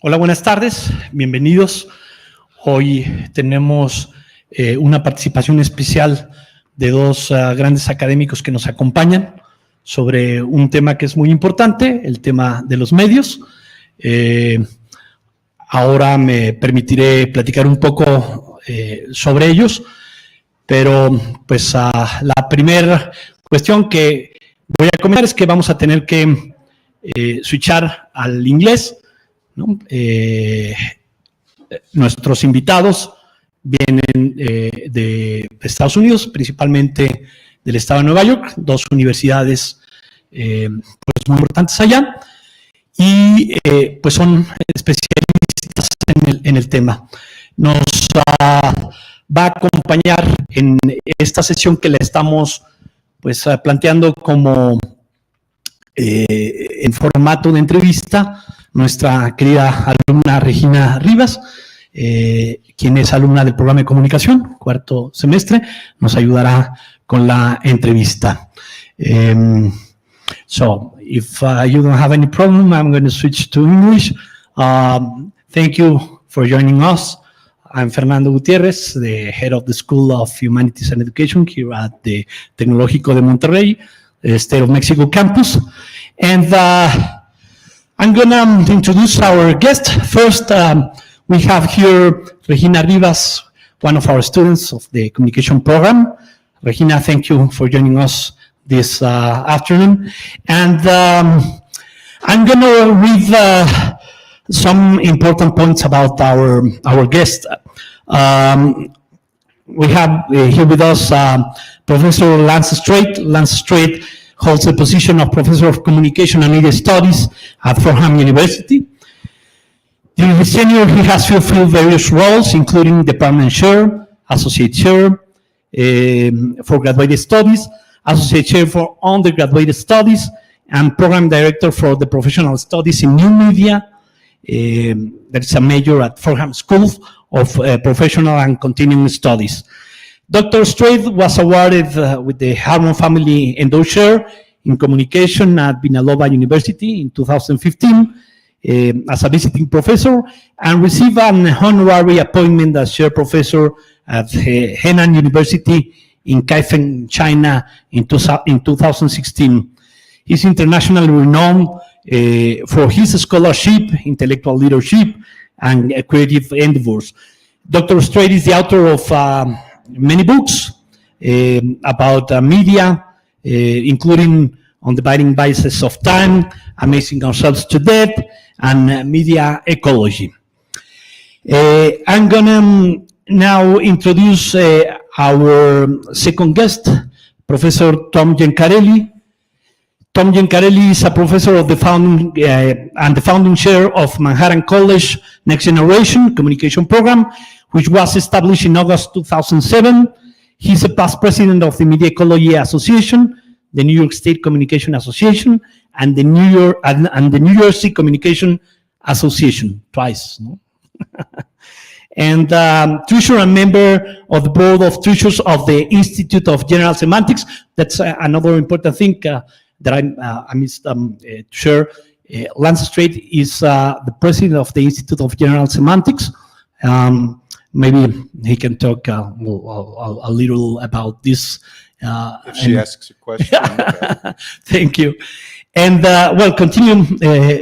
Hola, buenas tardes, bienvenidos. Hoy tenemos una participación especial de dos grandes académicos que nos acompañan sobre un tema que es muy importante, el tema de los medios. Ahora me permitiré platicar un poco sobre ellos, pero pues la primera cuestión que voy a comentar es que vamos a tener que switchar al inglés, ¿no? Nuestros invitados vienen de Estados Unidos, principalmente del estado de Nueva York, dos universidades pues muy importantes allá, y pues son especialistas en el tema. Nos va a acompañar en esta sesión que le estamos pues planteando como en formato de entrevista, nuestra querida alumna Regina Rivas, quien es alumna del programa de comunicación, cuarto semestre, nos ayudará con la entrevista. So, if you don't have any problem, I'm going to switch to English. Thank you for joining us. I'm Fernando Gutierrez, the head of the School of Humanities and Education here at the Tecnológico de Monterrey, State of Mexico campus. And I'm going to introduce our guest. First, we have here Regina Rivas, one of our students of the communication program. Regina, thank you for joining us this afternoon. And I'm going to read some important points about our guest. We have here with us Professor Lance Strate. Lance Strate holds the position of Professor of Communication and Media Studies at Fordham University. During his tenure, he has fulfilled various roles, including Department Chair, Associate Chair for Graduate Studies, Associate Chair for Undergraduate Studies, and Program Director for the Professional Studies in New Media. That is a major at Fordham School of Professional and Continuing Studies. Dr. Strate was awarded with the Harmon Family Endowed Chair in Communication at Vinalova University in 2015 as a visiting professor, and received an honorary appointment as chair professor at Henan University in Kaifeng, China in 2016. He's internationally renowned for his scholarship, intellectual leadership, and creative endeavors. Dr. Strate is the author of many books about media, including On the Binding Biases of Time, Amazing Ourselves to Death, and Media Ecology. I'm going to now introduce our second guest, Professor Thom Gencarelli. Thom Gencarelli is a professor of the founding and the founding chair of Manhattan College Next Generation Communication Program, which was established in August 2007. He's a past president of the Media Ecology Association, the New York State Communication Association, and the New Jersey Communication Association, twice. No? And treasurer and member of the board of treasurers of the Institute of General Semantics. That's another important thing that I missed to share. Lance Strate is the president of the Institute of General Semantics. Maybe he can talk a little about this. If she asks a question. Okay. Thank you. And well, continue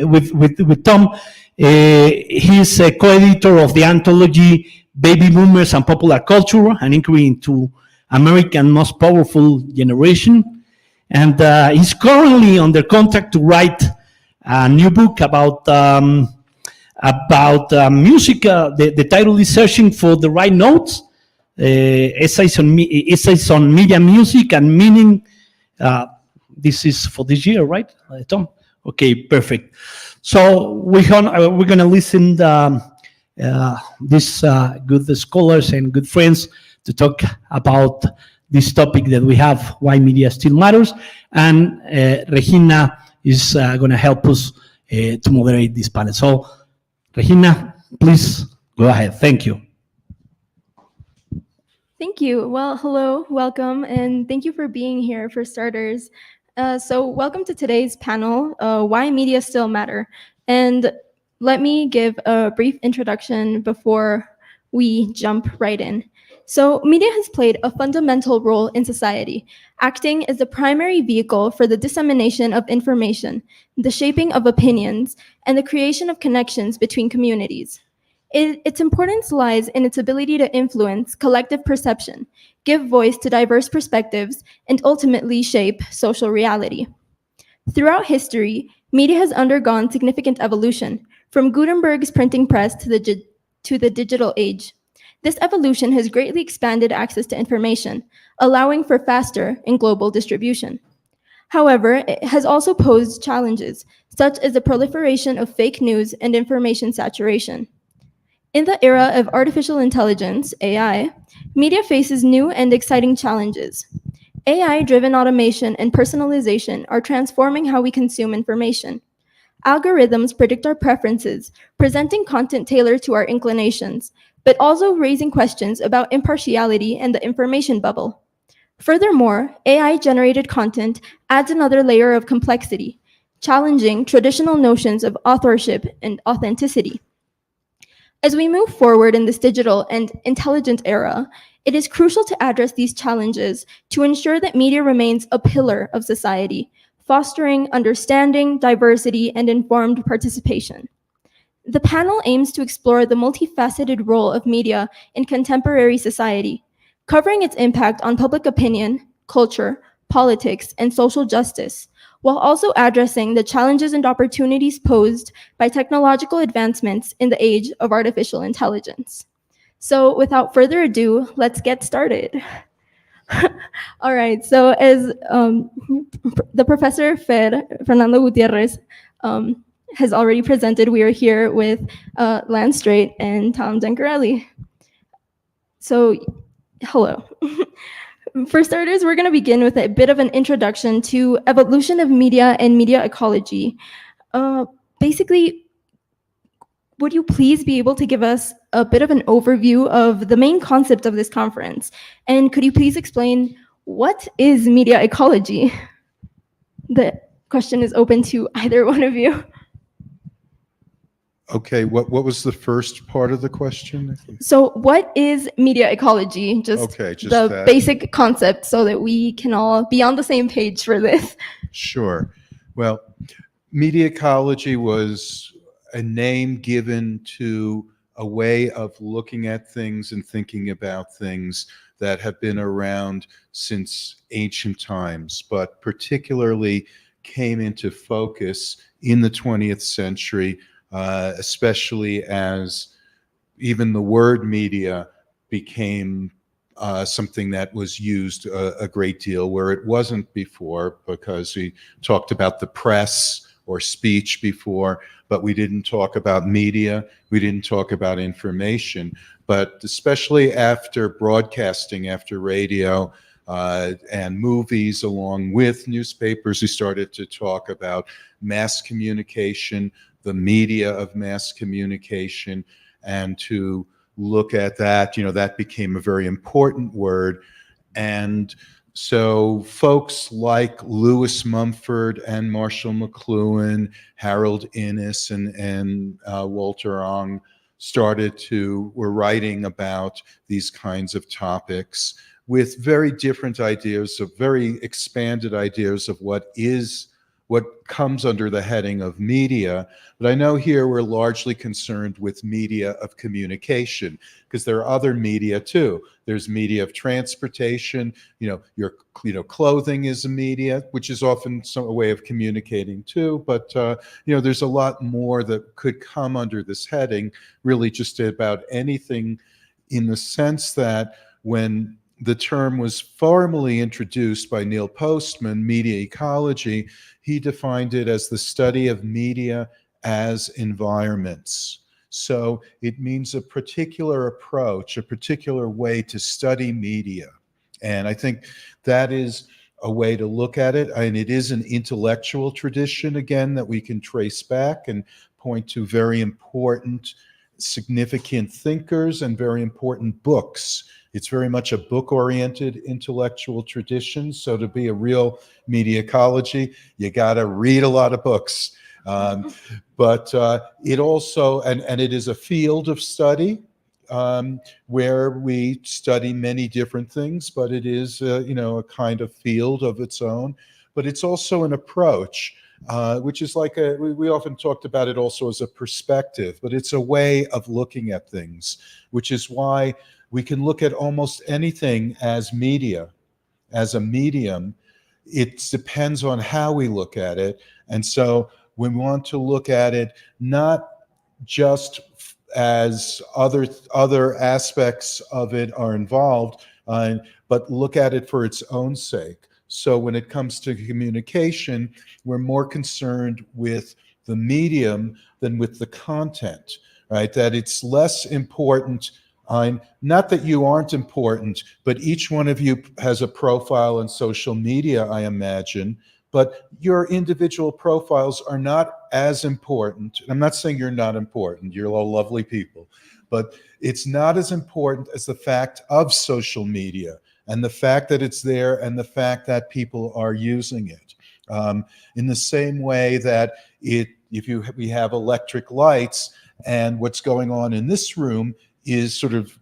with Thom. He's a co-editor of the anthology Baby Boomers and Popular Culture, an inquiry into American most powerful generation. And he's currently under contract to write a new book about music. The title is Searching for the Right Notes, essays on media, music, and meaning. This is for this year, right, Thom? Okay, perfect. So we're going to listen these good scholars and good friends to talk about this topic that we have, why media still matters. And Regina is going to help us to moderate this panel. So, Regina, please go ahead. Thank you. Thank you. Well, hello, welcome, and thank you for being here for starters. So welcome to today's panel, Why Media Still Matter. And let me give a brief introduction before we jump right in. So, media has played a fundamental role in society, acting as the primary vehicle for the dissemination of information, the shaping of opinions, and the creation of connections between communities. Its importance lies in its ability to influence collective perception, give voice to diverse perspectives, and ultimately shape social reality. Throughout history, media has undergone significant evolution, from Gutenberg's printing press to the digital age. This evolution has greatly expanded access to information, allowing for faster and global distribution. However, it has also posed challenges, such as the proliferation of fake news and information saturation. In the era of artificial intelligence, AI, media faces new and exciting challenges. AI-driven automation and personalization are transforming how we consume information. Algorithms predict our preferences, presenting content tailored to our inclinations, but also raising questions about impartiality and the information bubble. Furthermore, AI-generated content adds another layer of complexity, challenging traditional notions of authorship and authenticity. As we move forward in this digital and intelligent era, it is crucial to address these challenges to ensure that media remains a pillar of society, fostering understanding, diversity, and informed participation. The panel aims to explore the multifaceted role of media in contemporary society, covering its impact on public opinion, culture, politics, and social justice, while also addressing the challenges and opportunities posed by technological advancements in the age of artificial intelligence. So, without further ado, let's get started. All right, so as the professor Fernando Gutierrez, has already presented, we are here with Lance Strate and Thom Gencarelli. So, hello. For starters, we're going to begin with a bit of an introduction to evolution of media and media ecology. Basically, would you please be able to give us a bit of an overview of the main concept of this conference? And could you please explain what is media ecology? The question is open to either one of you. Okay, what was the first part of the question? So what is media ecology? Just the that. basic concept so that we can all be on the same page for this. Sure. Well, media ecology was a name given to a way of looking at things and thinking about things that have been around since ancient times, but particularly came into focus in the 20th century, especially as even the word media became something that was used a great deal where it wasn't before, because we talked about the press or speech before, but we didn't talk about media, we didn't talk about information. But especially after broadcasting, after radio and movies, along with newspapers, we started to talk about mass communication, the media of mass communication, and to look at that, that became a very important word. And so folks like Lewis Mumford and Marshall McLuhan, Harold Innis and Walter Ong were writing about these kinds of topics with very different ideas, of very expanded ideas of what comes under the heading of media. But I know here we're largely concerned with media of communication, because there are other media too. There's media of transportation, your clothing is a media, which is often a way of communicating too. But there's a lot more that could come under this heading, really just about anything, in the sense that when the term was formally introduced by Neil Postman, media ecology, he defined it as the study of media as environments. So it means a particular approach, a particular way to study media. And I think that is a way to look at it. And it is an intellectual tradition, again, that we can trace back and point to very important, significant thinkers and very important books. It's very much a book-oriented intellectual tradition. So to be a real media ecology, you got to read a lot of books. But it also, and it is a field of study where we study many different things, but it is, a kind of field of its own. But it's also an approach, which is like we often talked about it also as a perspective, but it's a way of looking at things, which is why we can look at almost anything as media, as a medium. It depends on how we look at it. And so we want to look at it not just as other aspects of it are involved, but look at it for its own sake. So when it comes to communication, we're more concerned with the medium than with the content, right? That it's less important. Not that you aren't important, but each one of you has a profile on social media, I imagine, but your individual profiles are not as important. I'm not saying you're not important. You're all lovely people, but it's not as important as the fact of social media and the fact that it's there and the fact that people are using it. In the same way that we have electric lights, and what's going on in this room is sort of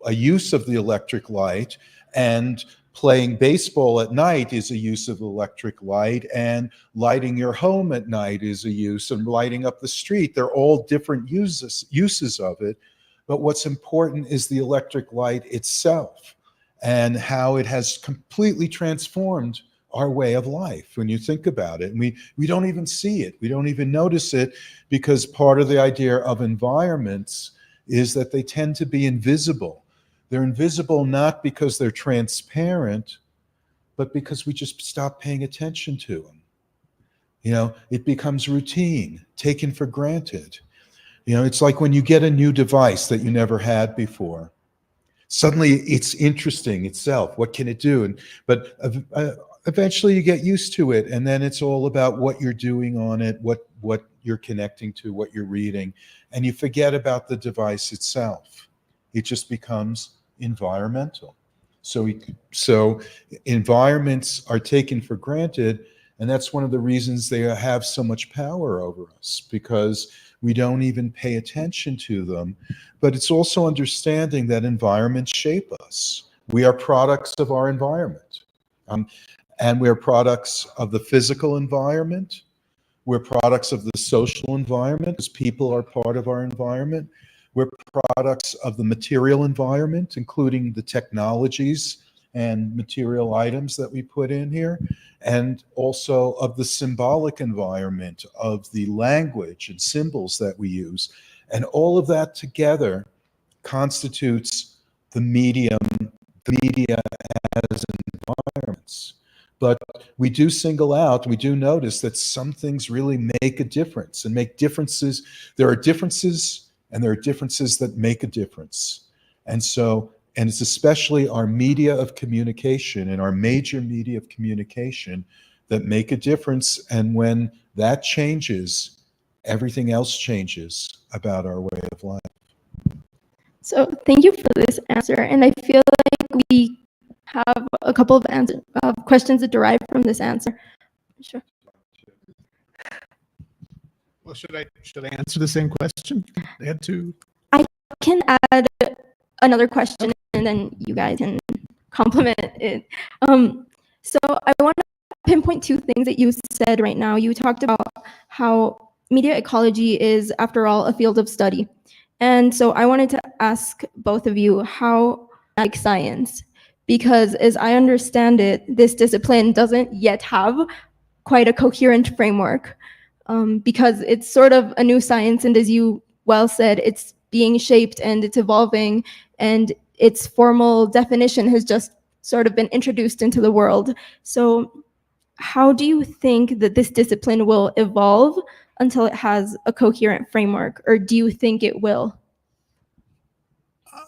a use of the electric light, and playing baseball at night is a use of electric light, and lighting your home at night is a use, and lighting up the street. They're all different uses of it. But what's important is the electric light itself and how it has completely transformed our way of life when you think about it. And we don't even see it. We don't even notice it, because part of the idea of environments is that they tend to be invisible. They're invisible not because they're transparent, but because we just stop paying attention to them. It becomes routine, taken for granted. It's like when you get a new device that you never had before. Suddenly it's interesting itself. What can it do? But eventually you get used to it, and then it's all about what you're doing on it, what you're connecting to, what you're reading, and you forget about the device itself. It just becomes environmental. So environments are taken for granted, and that's one of the reasons they have so much power over us, because we don't even pay attention to them. But it's also understanding that environments shape us. We are products of our environment. And we're products of the physical environment. We're products of the social environment, because people are part of our environment. We're products of the material environment, including the technologies and material items that we put in here, and also of the symbolic environment, of the language and symbols that we use. And all of that together constitutes the media as environments. But we do single out, we do notice that some things really make a difference and make differences. There are differences, and there are differences that make a difference. And it's especially our media of communication and our major media of communication that make a difference. And when that changes, everything else changes about our way of life. So thank you for this answer. And I feel like we have a couple of questions that derive from this answer. Sure. Well, should I answer the same question? I had two. I can add another question, and then you guys can complement it. So I want to pinpoint two things that you said right now. You talked about how media ecology is, after all, a field of study. And so I wanted to ask both of you how like science, because as I understand it, this discipline doesn't yet have quite a coherent framework, because it's sort of a new science, and as you well said, it's being shaped and it's evolving, and its formal definition has just sort of been introduced into the world. So how do you think that this discipline will evolve until it has a coherent framework, or do you think it will?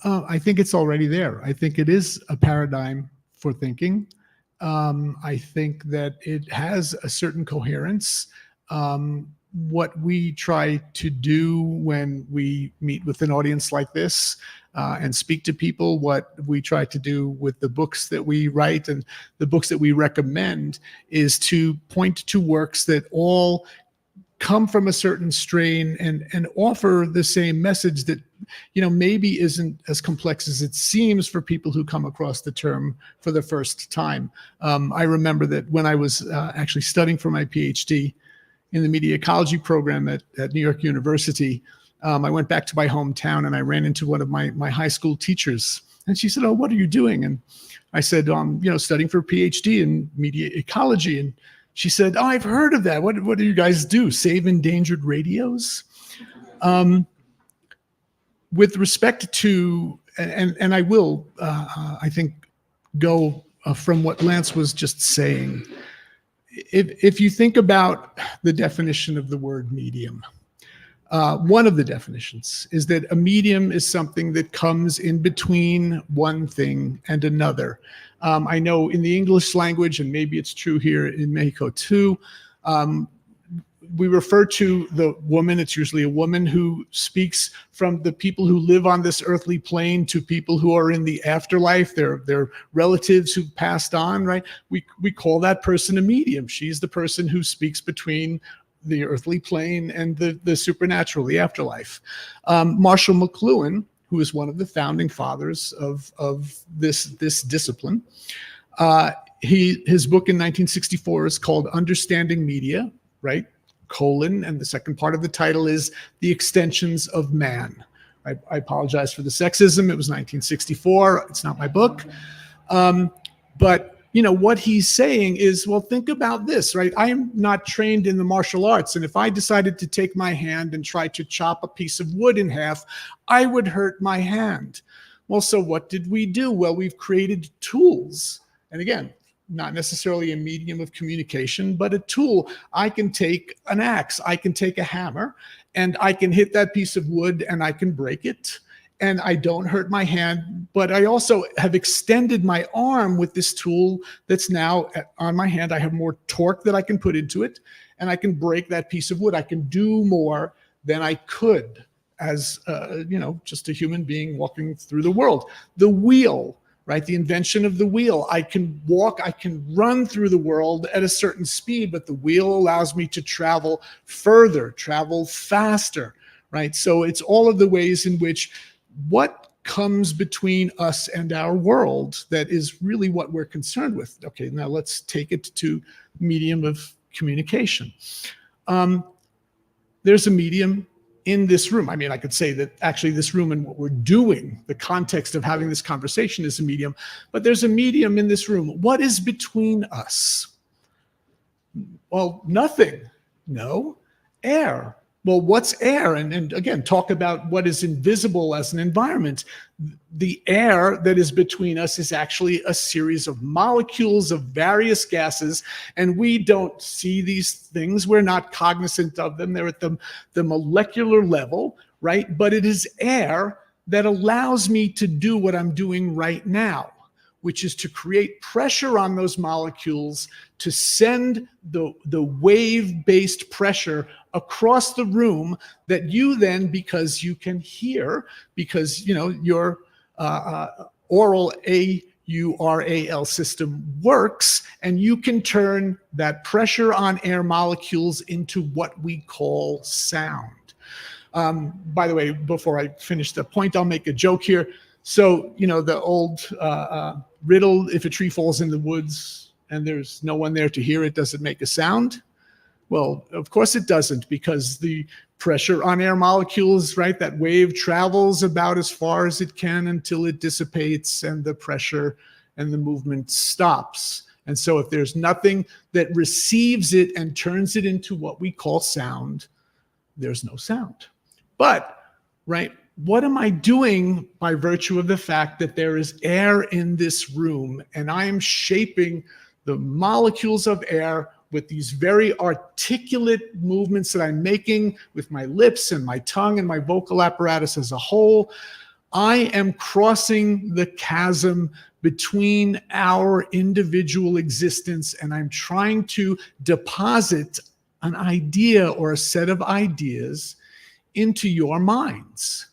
I think it's already there. I think it is a paradigm for thinking. I think that it has a certain coherence. What we try to do when we meet with an audience like this and speak to people, what we try to do with the books that we write and the books that we recommend, is to point to works that all come from a certain strain and offer the same message that, maybe isn't as complex as it seems for people who come across the term for the first time. I remember that when I was actually studying for my PhD in the Media Ecology program at New York University, I went back to my hometown and I ran into one of my high school teachers. And she said, "Oh, what are you doing?" And I said, studying for a PhD in Media Ecology. And she said, "Oh, I've heard of that. What do you guys do? Save endangered radios?" With respect to, and I will, I think, go from what Lance was just saying. If you think about the definition of the word medium, one of the definitions is that a medium is something that comes in between one thing and another. I know in the English language, and maybe it's true here in Mexico too, we refer to the woman, it's usually a woman who speaks from the people who live on this earthly plane to people who are in the afterlife, their relatives who passed on, right? We call that person a medium. She's the person who speaks between the earthly plane and the supernatural, the afterlife. Marshall McLuhan, who is one of the founding fathers of this discipline, his book in 1964 is called Understanding Media, right? And the second part of the title is The Extensions of Man. I apologize for the sexism. It was 1964. It's not my book. But what he's saying is, well, think about this, right? I am not trained in the martial arts. And if I decided to take my hand and try to chop a piece of wood in half, I would hurt my hand. Well, so what did we do? Well, we've created tools. And again, not necessarily a medium of communication, but a tool. I can take an axe, I can take a hammer, and I can hit that piece of wood and I can break it. And I don't hurt my hand, but I also have extended my arm with this tool that's now on my hand. I have more torque that I can put into it, and I can break that piece of wood. I can do more than I could as, just a human being walking through the world. The wheel, right? The invention of the wheel. I can walk, I can run through the world at a certain speed, but the wheel allows me to travel further, travel faster, right? So it's all of the ways in which what comes between us and our world that is really what we're concerned with. Okay, now let's take it to medium of communication. There's a medium in this room. I mean, I could say that actually this room and what we're doing, the context of having this conversation is a medium, but there's a medium in this room. What is between us? Well, nothing. No, air. Well, what's air? And again, talk about what is invisible as an environment. The air that is between us is actually a series of molecules of various gases, and we don't see these things. We're not cognizant of them. They're at the molecular level, right? But it is air that allows me to do what I'm doing right now, which is to create pressure on those molecules to send the wave-based pressure across the room that you then, because you can hear, because your oral AURAL system works, and you can turn that pressure on air molecules into what we call sound. By the way, before I finish the point, I'll make a joke here. So, the old riddle, if a tree falls in the woods and there's no one there to hear it, does it make a sound? Well, of course it doesn't, because the pressure on air molecules, right, that wave travels about as far as it can until it dissipates and the pressure and the movement stops. And so if there's nothing that receives it and turns it into what we call sound, there's no sound. But, right, what am I doing by virtue of the fact that there is air in this room and I am shaping the molecules of air with these very articulate movements that I'm making with my lips and my tongue and my vocal apparatus as a whole? I am crossing the chasm between our individual existence, and I'm trying to deposit an idea or a set of ideas into your minds,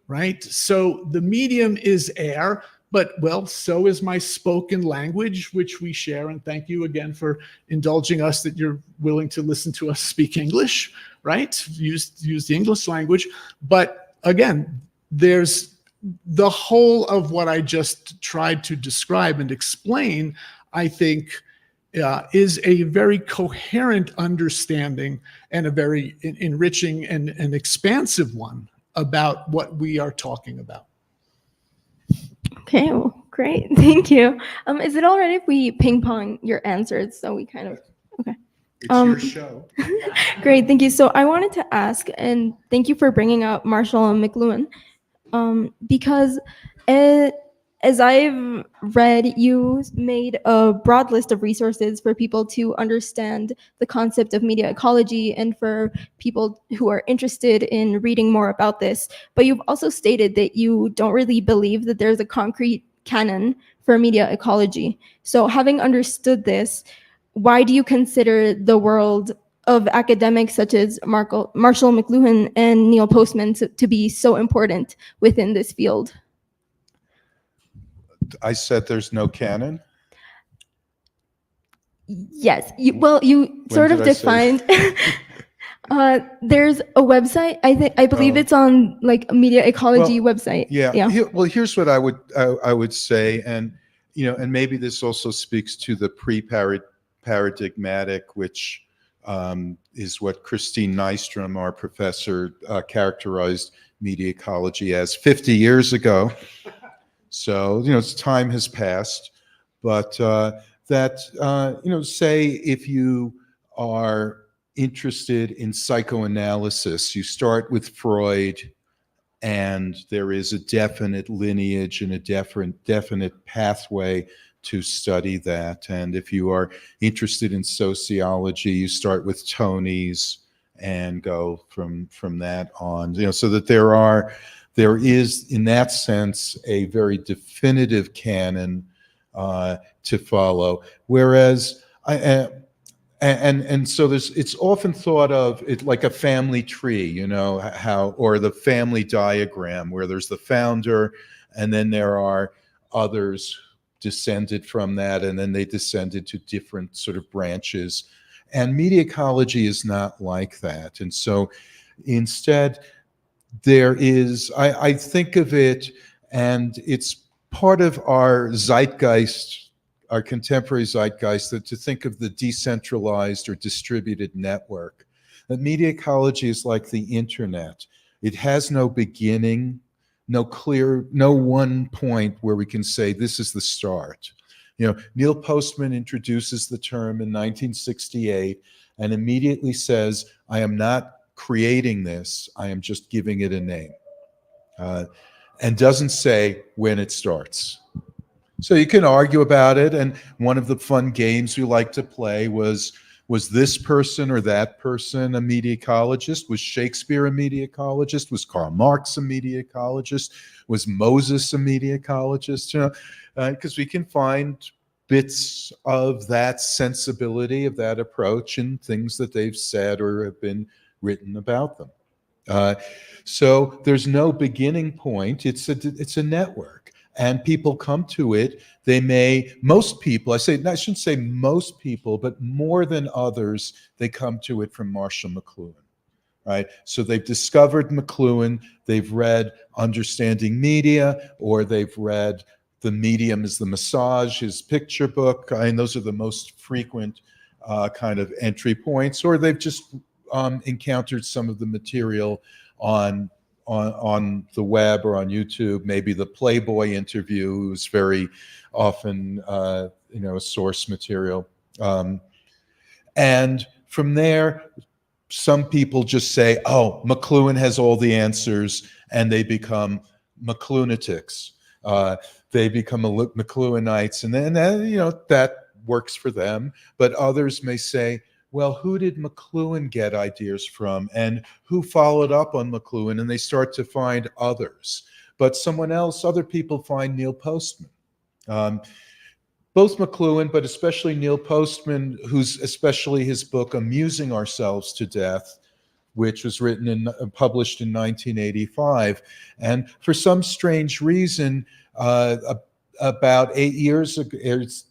right? So the medium is air, But, well, so is my spoken language, which we share. And thank you again for indulging us that you're willing to listen to us speak English, right? Use the English language. But again, there's the whole of what I just tried to describe and explain, I think, is a very coherent understanding and a very enriching and expansive one about what we are talking about. Okay, well, great. Thank you. Is it all right if we ping pong your answers so we kind of, okay. It's your show. Great, thank you. So I wanted to ask, and thank you for bringing up Marshall and McLuhan, because as I've read, you made a broad list of resources for people to understand the concept of media ecology and for people who are interested in reading more about this. But you've also stated that you don't really believe that there's a concrete canon for media ecology. So having understood this, why do you consider the world of academics such as Marshall McLuhan and Neil Postman to be so important within this field? I said there's no canon. Yes. You sort of did I say defined. There's a website. I believe it's on like a Media Ecology website. Yeah. Well, here's what I would say, and and maybe this also speaks to the pre-paradigmatic, which is what Christine Nystrom, our professor, characterized media ecology as 50 years ago. So, time has passed, but say if you are interested in psychoanalysis, you start with Freud, and there is a definite lineage and a definite pathway to study that. And if you are interested in sociology, you start with Tony's and go from that on. So that there is, in that sense, a very definitive canon to follow. Whereas, so it's often thought of it like a family tree, or the family diagram, where there's the founder, and then there are others descended from that, and then they descended to different sort of branches. And media ecology is not like that. And so instead, there is, I think of it, and it's part of our zeitgeist, our contemporary zeitgeist, that to think of the decentralized or distributed network. That media ecology is like the internet. It has no beginning, no one point where we can say this is the start. Neil Postman introduces the term in 1968 and immediately says, I am not creating this, I am just giving it a name, and doesn't say when it starts. So you can argue about it, and one of the fun games we like to play was this person or that person a media ecologist? Was Shakespeare a media ecologist? Was Karl Marx a media ecologist? Was Moses a media ecologist? Because we can find bits of that sensibility, of that approach in things that they've said or have been written about them. So there's no beginning point. It's a network, and people come to it. Most people, I shouldn't say most people, but more than others, they come to it from Marshall McLuhan, right? So they've discovered McLuhan, they've read Understanding Media, or they've read The Medium is the Massage, his picture book. Those are the most frequent kind of entry points, or they've just encountered some of the material on the web or on YouTube, maybe the Playboy interview is very often, source material. And from there, some people just say, oh, McLuhan has all the answers, and they become McLuhanatics. They become McLuhanites, and then, that works for them. But others may say, well, who did McLuhan get ideas from, and who followed up on McLuhan? And they start to find others. But other people find Neil Postman. Both McLuhan, but especially Neil Postman, especially his book, Amusing Ourselves to Death, which was written and published in 1985. And for some strange reason, about 8 years ago, it was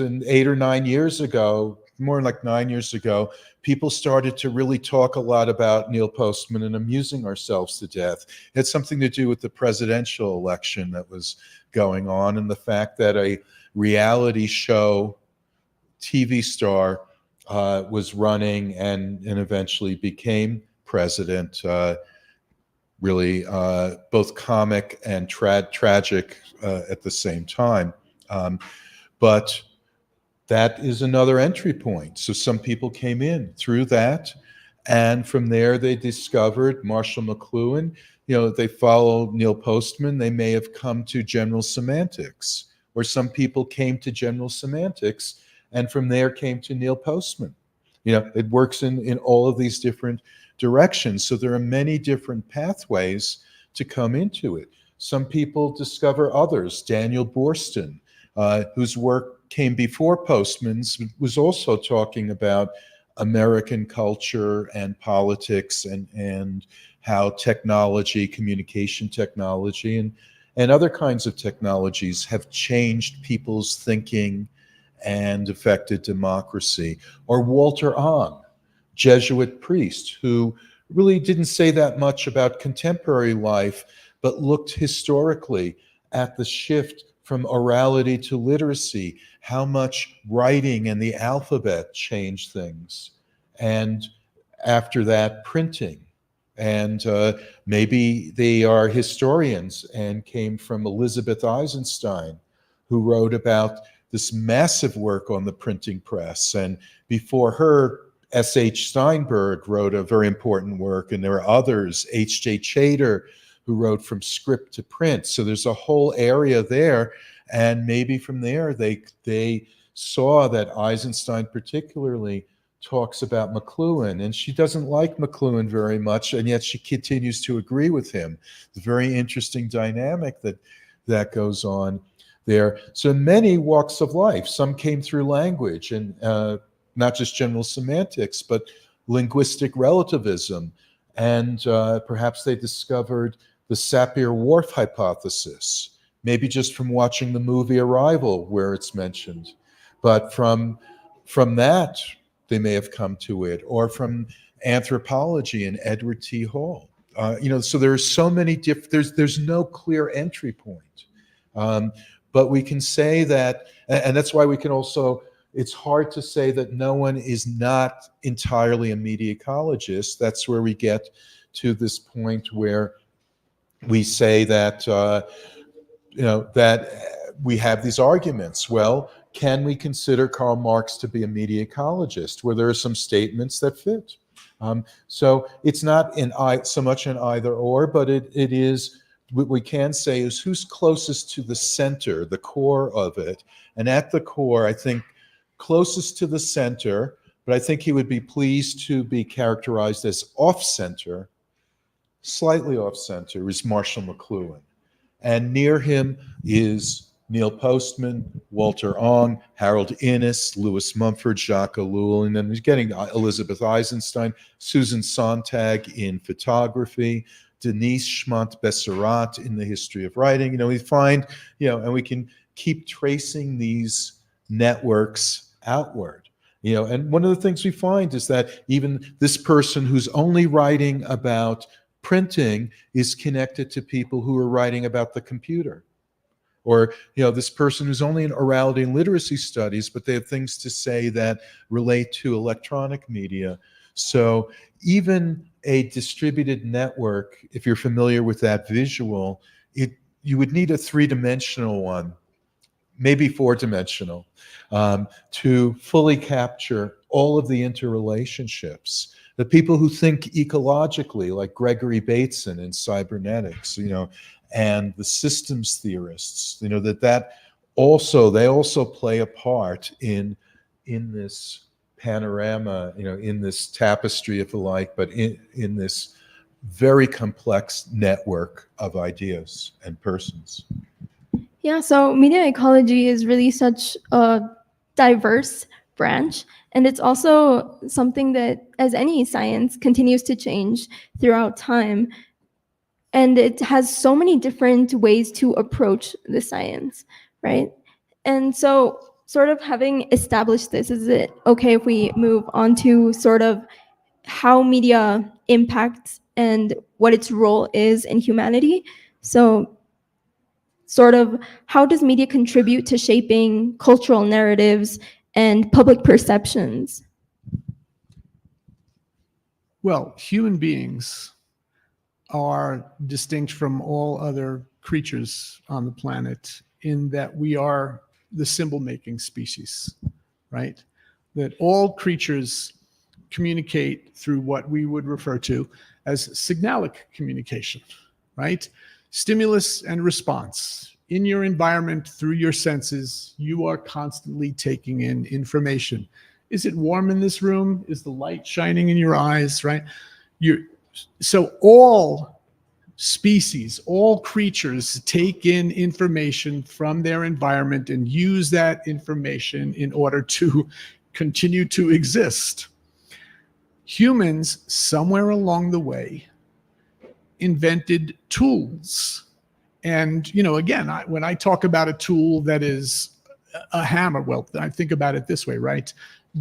8 or 9 years ago, more like 9 years ago, people started to really talk a lot about Neil Postman and amusing ourselves to death. It had something to do with the presidential election that was going on and the fact that a reality show TV star was running and eventually became president. Really both comic and tragic at the same time. But that is another entry point. So some people came in through that, and from there they discovered Marshall McLuhan. They followed Neil Postman. They may have come to general semantics, or some people came to general semantics, and from there came to Neil Postman. It works in all of these different directions. So there are many different pathways to come into it. Some people discover others. Daniel Boorstin, whose work came before Postman's, was also talking about American culture and politics and how technology, communication technology, and other kinds of technologies have changed people's thinking and affected democracy. Or Walter Ong, Jesuit priest, who really didn't say that much about contemporary life, but looked historically at the shift from orality to literacy, how much writing and the alphabet changed things. And after that, printing. And maybe they are historians and came from Elizabeth Eisenstein, who wrote about this massive work on the printing press. And before her, S.H. Steinberg wrote a very important work, and there are others, H.J. Chater, who wrote from script to print. So there's a whole area there, and maybe from there they saw that Eisenstein particularly talks about McLuhan, and she doesn't like McLuhan very much, and yet she continues to agree with him. It's a very interesting dynamic that goes on there. So many walks of life. Some came through language, and not just general semantics, but linguistic relativism. And perhaps they discovered the Sapir-Whorf hypothesis, maybe just from watching the movie Arrival, where it's mentioned. But from that, they may have come to it, or from anthropology and Edward T. Hall. So there are so many there's no clear entry point. But we can say that, and that's why we can also, it's hard to say that no one is not entirely a media ecologist. That's where we get to this point where we say that, that we have these arguments. Well, can we consider Karl Marx to be a media ecologist, where there are some statements that fit? So it's not so much an either or, but it is, what we can say is who's closest to the center, the core of it. And at the core, I think closest to the center, but I think he would be pleased to be characterized as off-center, slightly off-center, is Marshall McLuhan. And near him is Neil Postman, Walter Ong, Harold Innis, Louis Mumford, Jacques Ellul, and then he's getting Elizabeth Eisenstein, Susan Sontag in photography, Denise Schmont-Besserat in the history of writing. We find, and we can keep tracing these networks outward. And one of the things we find is that even this person who's only writing about printing is connected to people who are writing about the computer. Or, this person who's only in orality and literacy studies, but they have things to say that relate to electronic media. So even a distributed network, if you're familiar with that visual, you would need a three-dimensional one, maybe four-dimensional, to fully capture all of the interrelationships. The people who think ecologically, like Gregory Bateson in cybernetics, and the systems theorists, they also play a part in this panorama, in this tapestry, if you like, but in this very complex network of ideas and persons. Yeah, so media ecology is really such a diverse branch, and it's also something that, as any science, continues to change throughout time. And it has so many different ways to approach the science, right? And so, sort of having established this, is it okay if we move on to sort of how media impacts and what its role is in humanity? So, sort of, how does media contribute to shaping cultural narratives and public perceptions? Well, human beings are distinct from all other creatures on the planet in that we are the symbol-making species, right? That all creatures communicate through what we would refer to as signalic communication, right? Stimulus and response. In your environment, through your senses, you are constantly taking in information. Is it warm in this room? Is the light shining in your eyes, right? So all species, all creatures take in information from their environment and use that information in order to continue to exist. Humans, somewhere along the way, invented tools. And, again, when I talk about a tool that is a hammer, well, I think about it this way, right?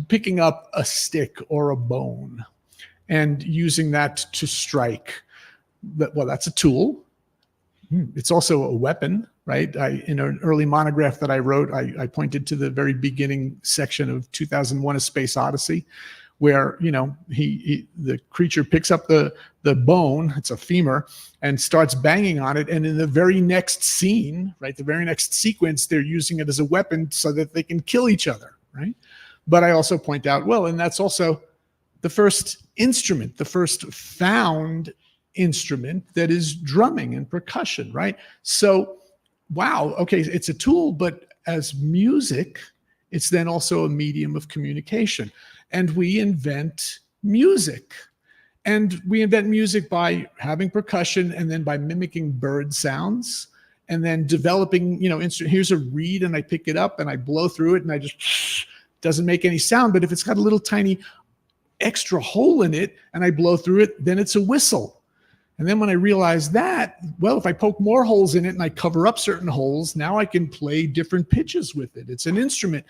Picking up a stick or a bone and using that to strike. Well, that's a tool. It's also a weapon, right? In an early monograph that I wrote, I pointed to the very beginning section of 2001: A Space Odyssey, where the creature picks up the bone, it's a femur, and starts banging on it. And in the very next scene, right, the very next sequence, they're using it as a weapon so that they can kill each other, right? But I also point out, well, and that's also the first instrument, the first found instrument that is drumming and percussion, right? So, wow, okay, it's a tool, but as music, it's then also a medium of communication. And we invent music. And we invent music by having percussion and then by mimicking bird sounds and then developing, here's a reed and I pick it up and I blow through it and I just, doesn't make any sound. But if it's got a little tiny extra hole in it and I blow through it, then it's a whistle. And then when I realized that, well, if I poke more holes in it and I cover up certain holes, now I can play different pitches with it. It's an instrument,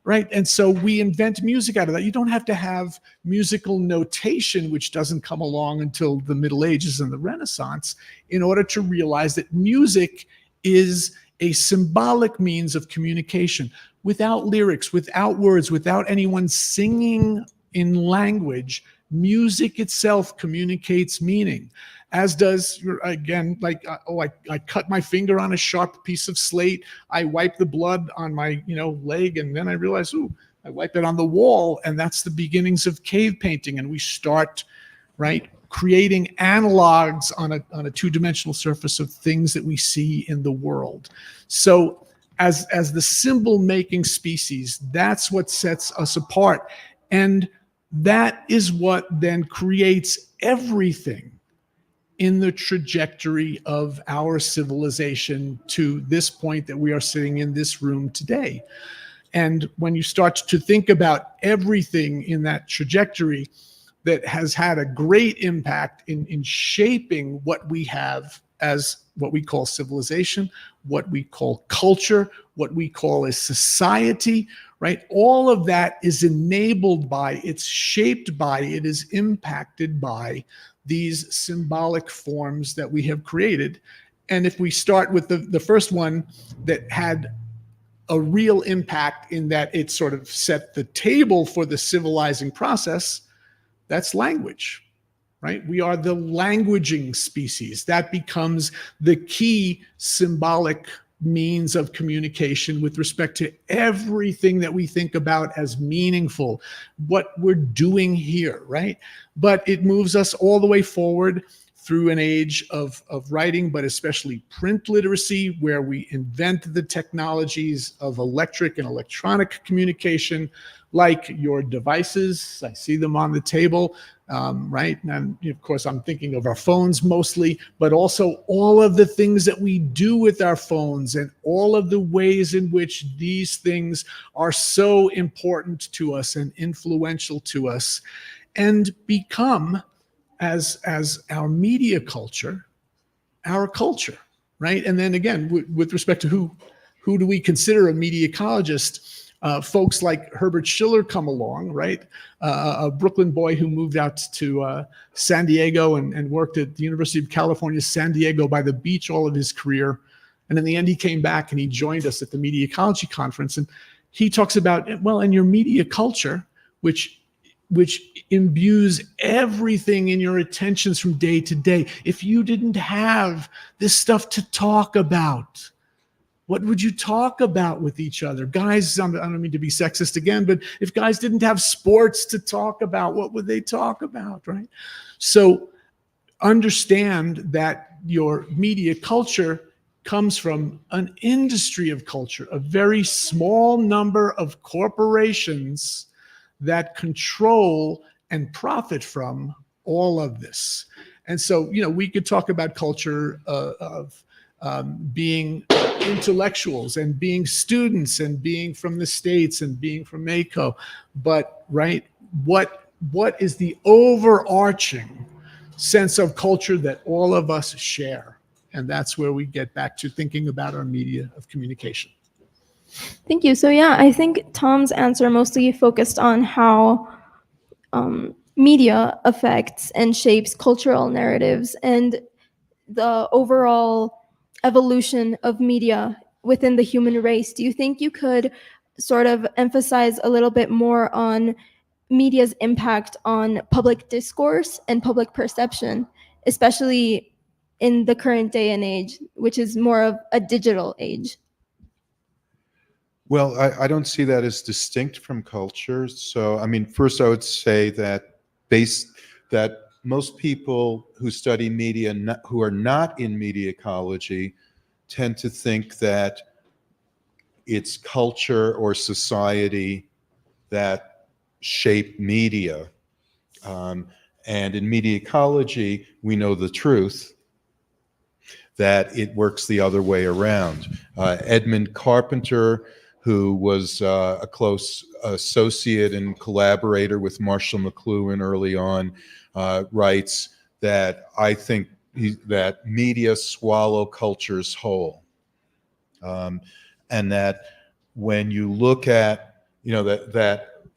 right? And so we invent music out of that. You don't have to have musical notation, which doesn't come along until the Middle Ages and the Renaissance, in order to realize that music is a symbolic means of communication. Without lyrics, without words, without anyone singing in language, music itself communicates meaning. As does, again, like, I cut my finger on a sharp piece of slate. I wipe the blood on my, leg, and then I realize, I wipe it on the wall, and that's the beginnings of cave painting. And we start, right, creating analogs on a two-dimensional surface of things that we see in the world. So, as the symbol-making species, that's what sets us apart, and that is what then creates everything in the trajectory of our civilization to this point that we are sitting in this room today. And when you start to think about everything in that trajectory that has had a great impact in shaping what we have as what we call civilization, what we call culture, what we call a society, right? All of that is enabled by, it's shaped by, it is impacted by these symbolic forms that we have created. And if we start with the first one that had a real impact in that it sort of set the table for the civilizing process, that's language, right? We are the languaging species. That becomes the key symbolic means of communication with respect to everything that we think about as meaningful, what we're doing here, right? But it moves us all the way forward through an age of writing, but especially print literacy, where we invent the technologies of electric and electronic communication, like your devices. I see them on the table, right? And of course, I'm thinking of our phones mostly, but also all of the things that we do with our phones and all of the ways in which these things are so important to us and influential to us, and become, as our media culture, our culture, right? And then again, with respect to who do we consider a media ecologist? Folks like Herbert Schiller come along, right? A Brooklyn boy who moved out to San Diego and worked at the University of California, San Diego by the beach all of his career. And in the end, he came back and he joined us at the Media Ecology conference. And he talks about, well, in your media culture, which imbues everything in your attentions from day to day, if you didn't have this stuff to talk about, what would you talk about with each other? Guys, I don't mean to be sexist again, but if guys didn't have sports to talk about, what would they talk about, right? So understand that your media culture comes from an industry of culture, a very small number of corporations that control and profit from all of this. And so, we could talk about culture of being intellectuals and being students and being from the States and being from ACO. But, right, what is the overarching sense of culture that all of us share? And that's where we get back to thinking about our media of communication. Thank you. So yeah, I think Tom's answer mostly focused on how media affects and shapes cultural narratives and the overall evolution of media within the human race. Do you think you could sort of emphasize a little bit more on media's impact on public discourse and public perception, especially in the current day and age, which is more of a digital age? Well, I don't see that as distinct from culture. So, I mean, first I would say that most people who study media, who are not in media ecology, tend to think that it's culture or society that shape media. And in media ecology, we know the truth, that it works the other way around. Edmund Carpenter, who was a close associate and collaborator with Marshall McLuhan early on, writes that I think that media swallow cultures whole. And that when you look at,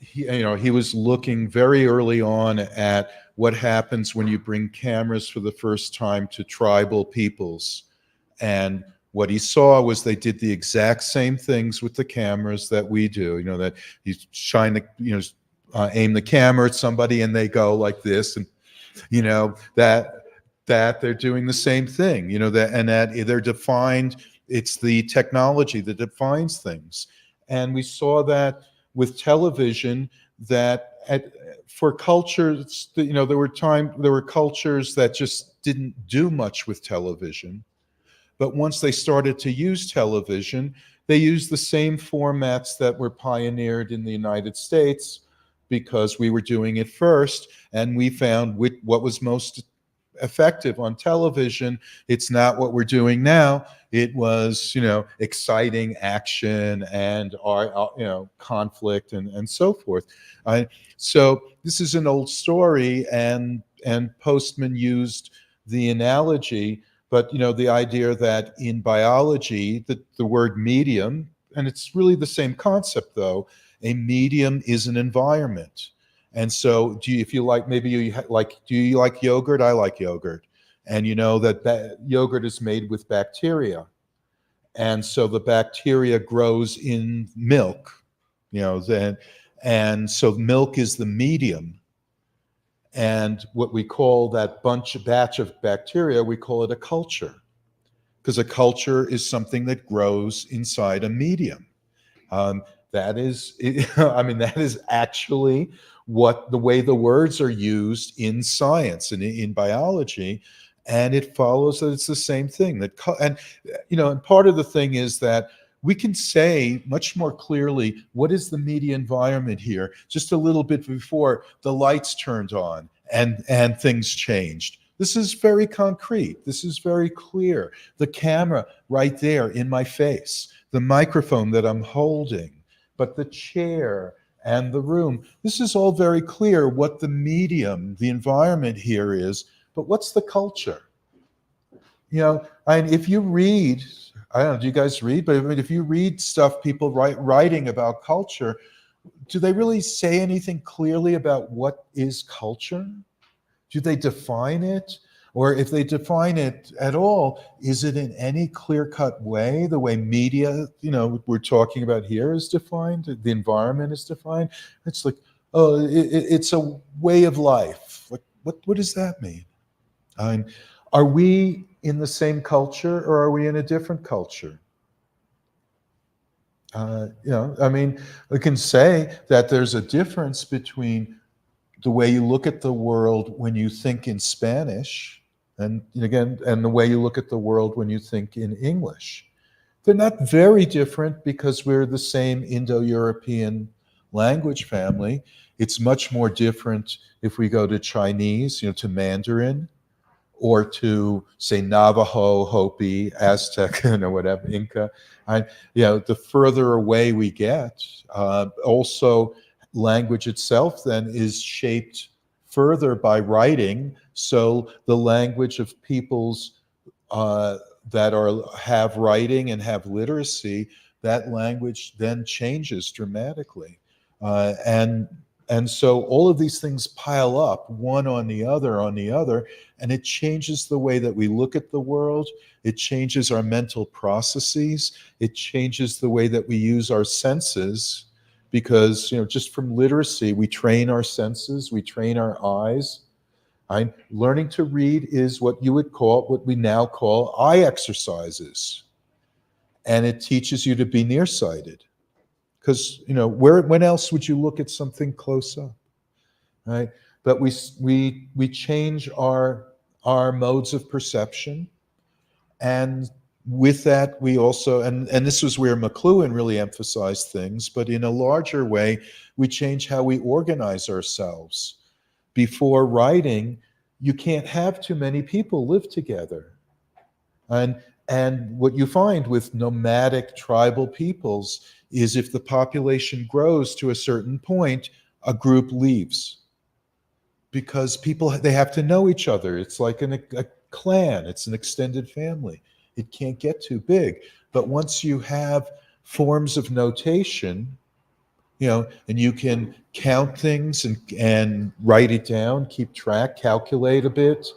he was looking very early on at what happens when you bring cameras for the first time to tribal peoples. And what he saw was they did the exact same things with the cameras that we do, that you shine the, aim the camera at somebody and they go like this, and, that they're doing the same thing, that they're defined. It's the technology that defines things. And we saw that with television, that for cultures, there were cultures that just didn't do much with television. But once they started to use television, they used the same formats that were pioneered in the United States because we were doing it first, and we found what was most effective on television. It's not what we're doing now. It was, exciting action and conflict and so forth. So this is an old story, and Postman used the analogy, but the idea that in biology, the word medium, and it's really the same concept though, a medium is an environment. And so do you like yogurt? I like yogurt. And that yogurt is made with bacteria. And so the bacteria grows in milk, and so milk is the medium. And what we call that batch of bacteria, we call it a culture, because a culture is something that grows inside a medium. That is actually the way the words are used in science and in biology, and it follows that it's the same thing. And part of the thing is that we can say much more clearly what is the media environment here just a little bit before the lights turned on and things changed. This is very concrete. This is very clear. The camera right there in my face, the microphone that I'm holding, but the chair and the room. This is all very clear what the medium, the environment here is, but what's the culture? And if you read, I don't know, do you guys read? But I mean, if you read stuff people writing about culture, do they really say anything clearly about what is culture? Do they define it? Or if they define it at all, is it in any clear-cut way, the way media, we're talking about here is defined, the environment is defined? It's like, oh, it's a way of life. Like, what does that mean? Are we in the same culture or are we in a different culture? We can say that there's a difference between the way you look at the world when you think in Spanish, and the way you look at the world when you think in English. They're not very different because we're the same Indo-European language family. It's much more different if we go to Chinese, to Mandarin, or to, say, Navajo, Hopi, Aztec, whatever, Inca. The further away we get, also language itself then is shaped further by writing. So the language of peoples that have writing and have literacy, that language then changes dramatically. And so all of these things pile up one on the other, and it changes the way that we look at the world. It changes our mental processes. It changes the way that we use our senses, because just from literacy, we train our senses, we train our eyes. Learning to read is what we now call eye exercises, and it teaches you to be nearsighted. Because when else would you look at something close up, right? But we change our modes of perception, and with that we also, and this was where McLuhan really emphasized things, but in a larger way, we change how we organize ourselves. Before writing, you can't have too many people live together, and what you find with nomadic tribal peoples is if the population grows to a certain point, a group leaves. Because they have to know each other. It's like a clan, it's an extended family. It can't get too big. But once you have forms of notation, and you can count things and write it down, keep track, calculate a bit,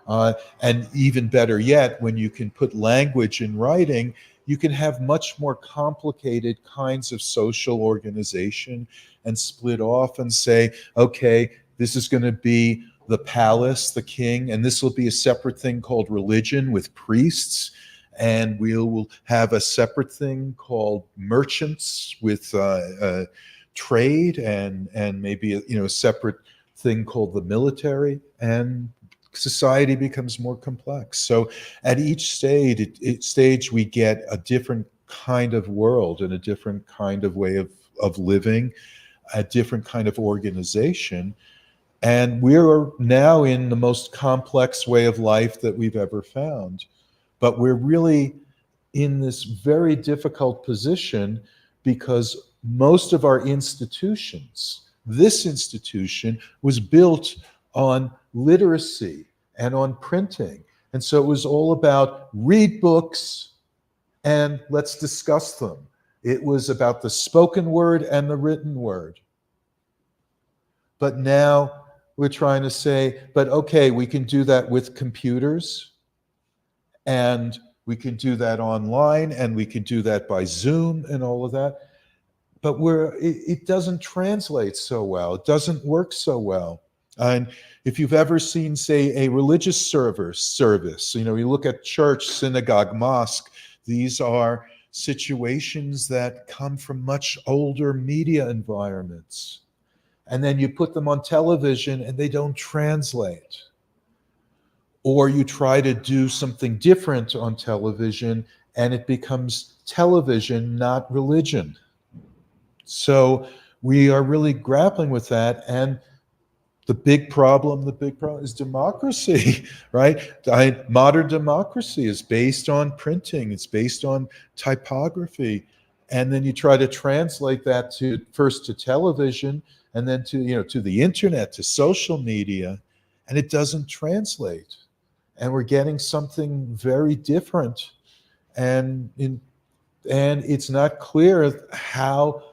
and even better yet, when you can put language in writing, you can have much more complicated kinds of social organization and split off and say, okay, this is going to be the palace, the king, and this will be a separate thing called religion with priests, and we'll have a separate thing called merchants with trade, and maybe a separate thing called the military, and society becomes more complex. So at each stage we get a different kind of world and a different kind of way of living, a different kind of organization. And we're now in the most complex way of life that we've ever found. But we're really in this very difficult position because most of our institutions, this institution was built on literacy and on printing. And so it was all about read books and let's discuss them. It was about the spoken word and the written word. But now we're trying to say, but okay, we can do that with computers, and we can do that online, and we can do that by Zoom and all of that. But it doesn't translate so well. It doesn't work so well. And if you've ever seen, say, a religious service, you look at church, synagogue, mosque, these are situations that come from much older media environments. And then you put them on television and they don't translate. Or you try to do something different on television and it becomes television, not religion. So we are really grappling with that. And the big problem is democracy, right? Modern democracy is based on printing. It's based on typography. And then you try to translate that first to television, and then to the internet, to social media, and it doesn't translate. and we're getting something very different. And it's not clear how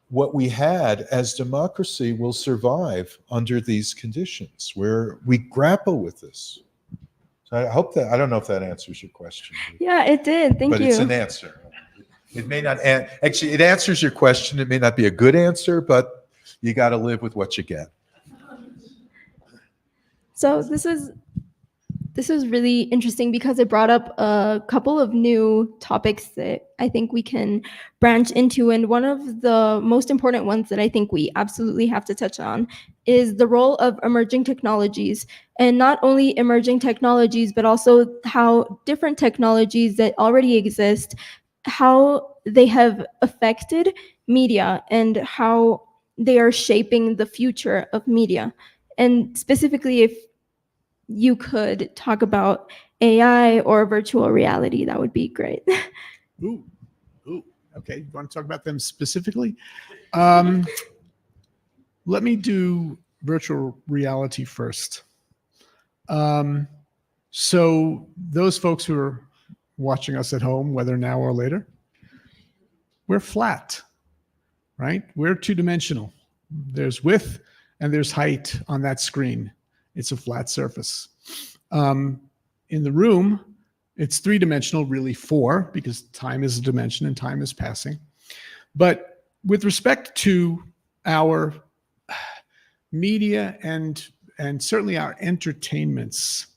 what we had as democracy will survive under these conditions where we grapple with this. So I hope that, I don't know if that answers your question. Yeah, it did. Thank but you. It's an answer. It may not, actually, it answers your question. It may not be a good answer, but you got to live with what you get. So this is really interesting because it brought up a couple of new topics that I think we can branch into. And one of the most important ones that I think we absolutely have to touch on is the role of emerging technologies. And not only emerging technologies, but also how different technologies that already exist, how they have affected media and how they are shaping the future of media. And specifically, if you could talk about AI or virtual reality, that would be great. Ooh, okay. You want to talk about them specifically? Let me do virtual reality first. So those folks who are watching us at home, whether now or later, we're flat, right? We're two-dimensional. There's width and there's height on that screen. It's a flat surface. In the room, it's three-dimensional, really four, because time is a dimension and time is passing. But with respect to our media and certainly our entertainments,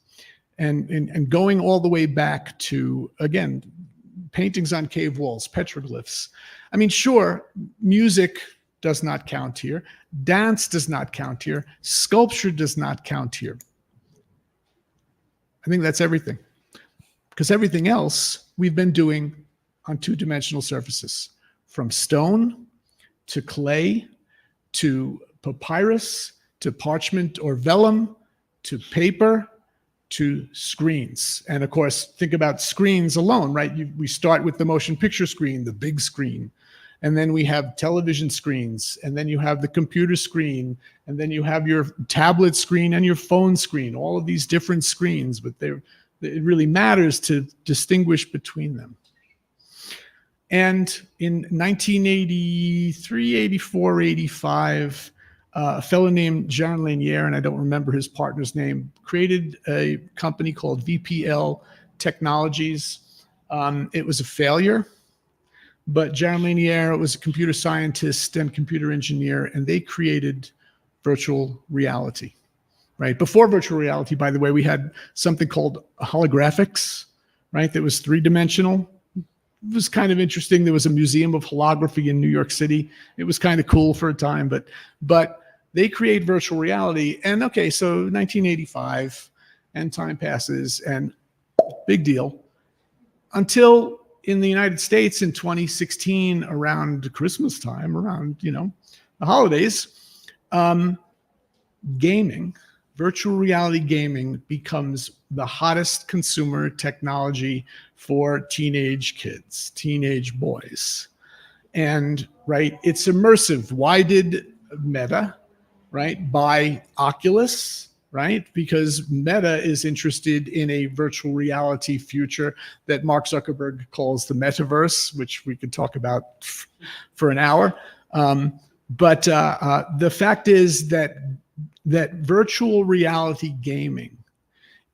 and going all the way back to, again, paintings on cave walls, petroglyphs. I mean, sure, music does not count here. Dance does not count here. Sculpture does not count here. I think that's everything. Because everything else we've been doing on two-dimensional surfaces, from stone to clay to papyrus to parchment or vellum to paper to screens. And of course, think about screens alone, right? We start with the motion picture screen, the big screen. And then we have television screens, and then you have the computer screen, and then you have your tablet screen and your phone screen, all of these different screens, but it really matters to distinguish between them. And in 1983, 84, 85, a fellow named Jean Lanier, and I don't remember his partner's name, created a company called VPL Technologies. It was a failure. But Jean Lanier was a computer scientist and computer engineer, and they created virtual reality, right? Before virtual reality, by the way, we had something called holographics, right? That was three-dimensional. It was kind of interesting. There was a museum of holography in New York City. It was kind of cool for a time, but they create virtual reality. And okay, so 1985, and time passes, and big deal. Until in the United States in 2016, around Christmas time, around, the holidays, gaming, virtual reality gaming becomes the hottest consumer technology for teenage kids, teenage boys. And, right, it's immersive. Why did Meta, right, buy Oculus? Right? Because Meta is interested in a virtual reality future that Mark Zuckerberg calls the metaverse, which we could talk about for an hour. But the fact is that virtual reality gaming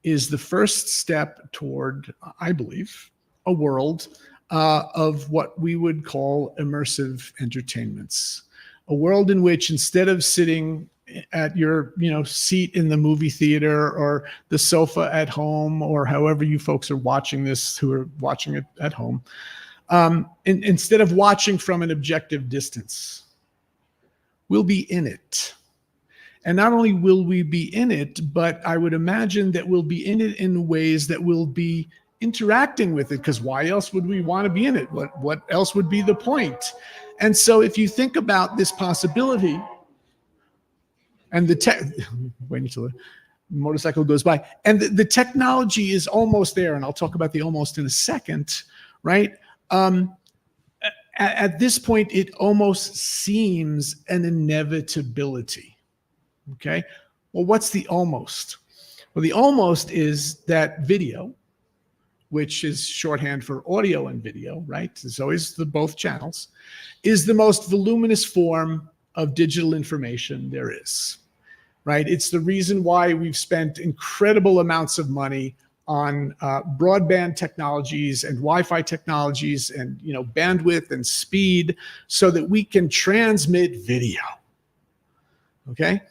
is the first step toward, I believe, a world of what we would call immersive entertainments. A world in which, instead of sitting at your seat in the movie theater or the sofa at home, or however you folks are watching this who are watching it at home, instead of watching from an objective distance, we'll be in it. And not only will we be in it, but I would imagine that we'll be in it in ways that we'll be interacting with it, because why else would we want to be in it? What else would be the point? And so if you think about this possibility, and wait until the motorcycle goes by, and the technology is almost there, and I'll talk about the almost in a second, right? At this point, it almost seems an inevitability, okay? Well, what's the almost? Well, the almost is that video, which is shorthand for audio and video, right? It's always the both channels, is the most voluminous form of digital information there is, right? It's the reason why we've spent incredible amounts of money on broadband technologies and Wi-Fi technologies and, you know, bandwidth and speed so that we can transmit video, okay?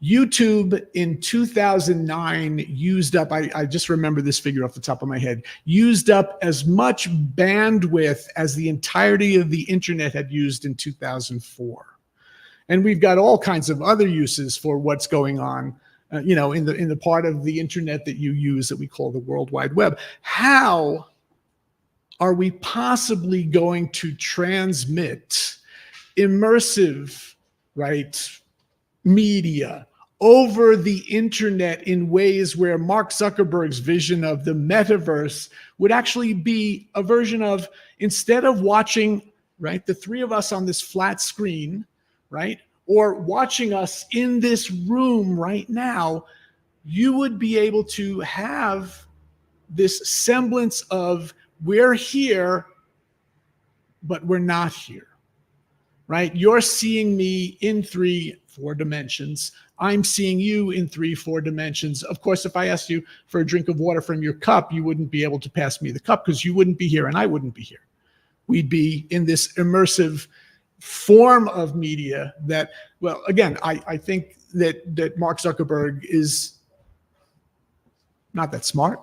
YouTube in 2009 used up, I just remember this figure off the top of my head, used up as much bandwidth as the entirety of the internet had used in 2004. And we've got all kinds of other uses for what's going on, you know, in the part of the internet that you use that we call the World Wide Web. How are we possibly going to transmit immersive, right, media over the internet in ways where Mark Zuckerberg's vision of the metaverse would actually be a version of, instead of watching, right, the three of us on this flat screen, right, or watching us in this room right now, you would be able to have this semblance of we're here, but we're not here, right? You're seeing me in 3-4 dimensions. I'm seeing you in 3-4 dimensions. Of course, if I asked you for a drink of water from your cup, you wouldn't be able to pass me the cup because you wouldn't be here and I wouldn't be here. We'd be in this immersive form of media that, well, again, I think that Mark Zuckerberg is not that smart.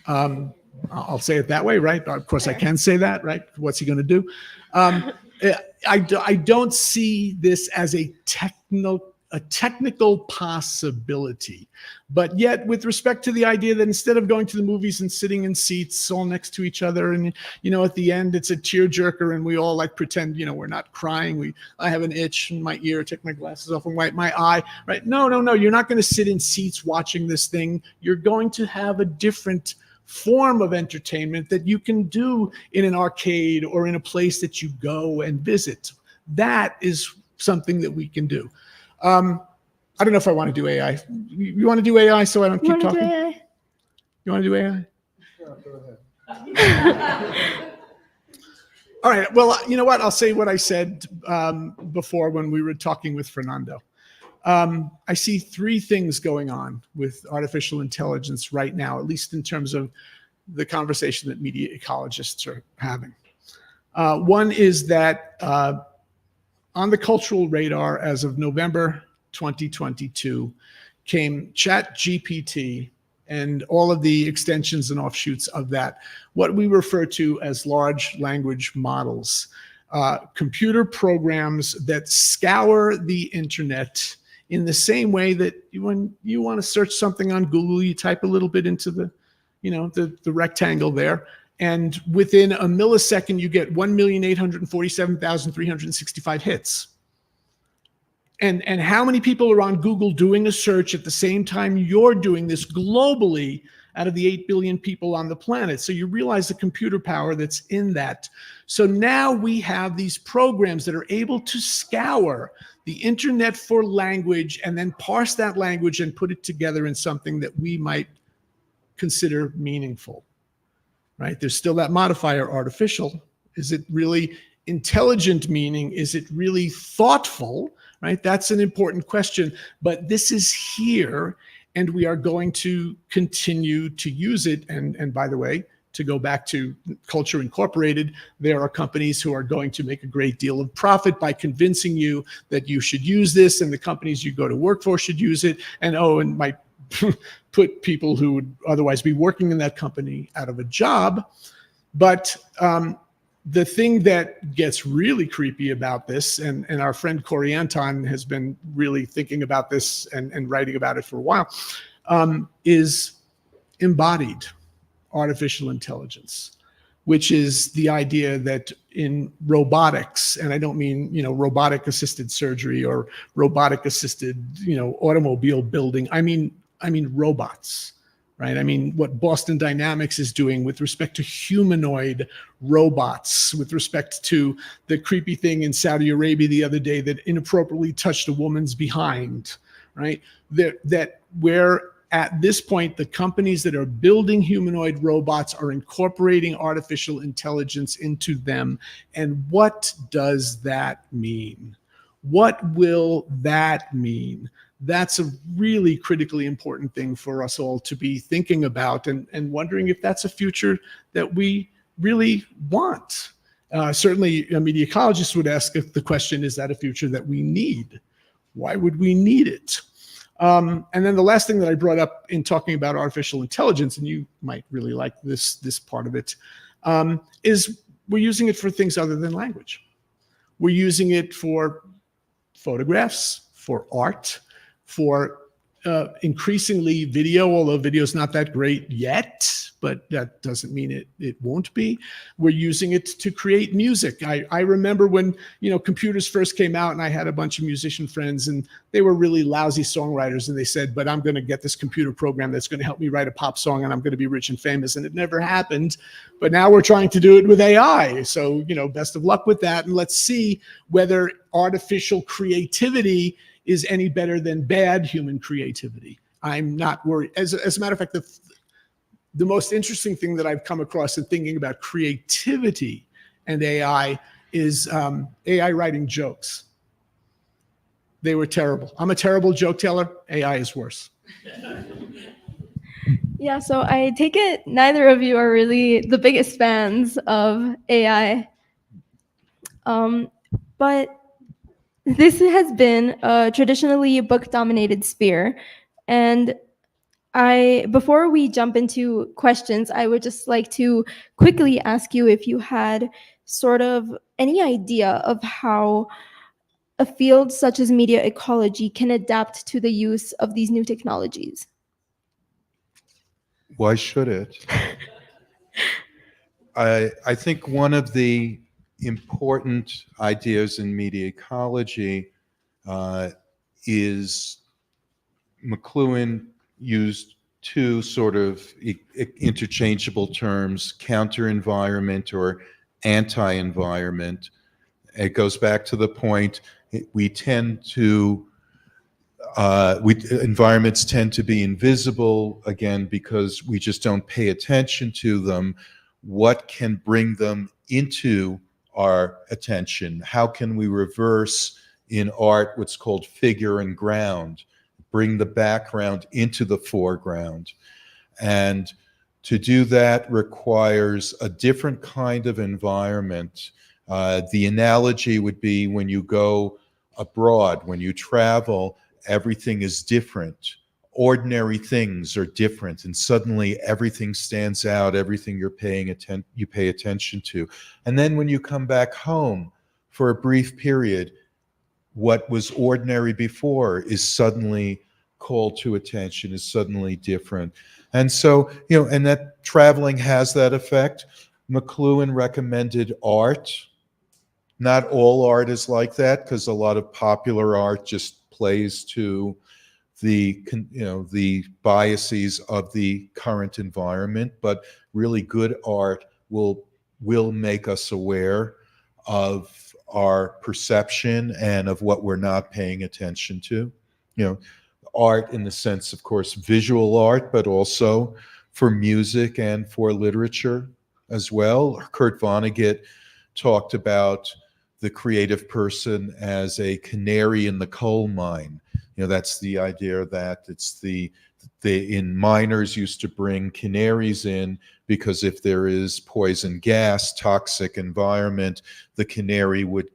I'll say it that way, right? Of course, I can say that, right? What's he going to do? I don't see this as a technical possibility, but yet with respect to the idea that instead of going to the movies and sitting in seats all next to each other, and you know, at the end it's a tearjerker, and we all like pretend, you know, we're not crying. I have an itch in my ear, take my glasses off and wipe my eye, right? No, you're not going to sit in seats watching this thing. You're going to have a different form of entertainment that you can do in an arcade or in a place that you go and visit. That is something that we can do. I don't know if I want to do AI. You want to do AI so I don't keep talking? You want to do AI? Sure, go ahead. All right. Well, you know what? I'll say what I said before when we were talking with Fernando. I see three things going on with artificial intelligence right now, at least in terms of the conversation that media ecologists are having. One is that on the cultural radar as of November 2022 came ChatGPT and all of the extensions and offshoots of that, what we refer to as large language models, computer programs that scour the internet in the same way that when you want to search something on Google, you type a little bit into the, you know, the rectangle there, and within a millisecond, you get 1,847,365 hits. And how many people are on Google doing a search at the same time you're doing this globally out of the 8 billion people on the planet? So you realize the computer power that's in that. So now we have these programs that are able to scour the internet for language and then parse that language and put it together in something that we might consider meaningful, right? There's still that modifier, artificial. Is it really intelligent meaning? Is it really thoughtful, right? That's an important question, but this is here and we are going to continue to use it. And by the way, to go back to Culture Incorporated, there are companies who are going to make a great deal of profit by convincing you that you should use this, and the companies you go to work for should use it, and might put people who would otherwise be working in that company out of a job. But the thing that gets really creepy about this, and our friend Corey Anton has been really thinking about this and writing about it for a while, is embodied artificial intelligence, which is the idea that in robotics, and I don't mean, you know, robotic assisted surgery or robotic assisted, you know, automobile building. I mean robots, right? I mean what Boston Dynamics is doing with respect to humanoid robots, with respect to the creepy thing in Saudi Arabia the other day that inappropriately touched a woman's behind, right? That where at this point, the companies that are building humanoid robots are incorporating artificial intelligence into them. And what does that mean? What will that mean? That's a really critically important thing for us all to be thinking about and wondering if that's a future that we really want. Certainly, a media ecologist would ask if the question, is that a future that we need? Why would we need it? And then the last thing that I brought up in talking about artificial intelligence, and you might really like this part of it, is we're using it for things other than language. We're using it for photographs, for art, for increasingly video, although video is not that great yet, but that doesn't mean it won't be. We're using it to create music. I remember when computers first came out, and I had a bunch of musician friends, and they were really lousy songwriters, and they said, but I'm going to get this computer program that's going to help me write a pop song, and I'm going to be rich and famous. And it never happened. But now we're trying to do it with AI. So best of luck with that, and let's see whether artificial creativity is any better than bad human creativity. I'm not worried. As a matter of fact, the most interesting thing that I've come across in thinking about creativity and AI is AI writing jokes. They were terrible. I'm a terrible joke teller. AI is worse. Yeah, so I take it neither of you are really the biggest fans of AI. But this has been a traditionally book-dominated sphere, and before we jump into questions, I would just like to quickly ask you if you had sort of any idea of how a field such as media ecology can adapt to the use of these new technologies. Why should it? I think one of the important ideas in media ecology is McLuhan used two sort of interchangeable terms, counter-environment or anti-environment. It goes back to the point we tend to environments tend to be invisible, again, because we just don't pay attention to them. What can bring them into our attention? How can we reverse in art what's called figure and ground, bring the background into the foreground? And to do that requires a different kind of environment. The analogy would be when you go abroad, when you travel, everything is different. Ordinary things are different, and suddenly everything stands out, everything you pay attention to. And then when you come back home for a brief period, what was ordinary before is suddenly called to attention, is suddenly different. And so, and that traveling has that effect. McLuhan recommended art. Not all art is like that, because a lot of popular art just plays to the biases of the current environment, but really good art will make us aware of our perception and of what we're not paying attention to. Art in the sense, of course, visual art, but also for music and for literature as well. Kurt Vonnegut talked about the creative person as a canary in the coal mine. That's the idea that it's in miners used to bring canaries in, because if there is poison gas, toxic environment, the canary would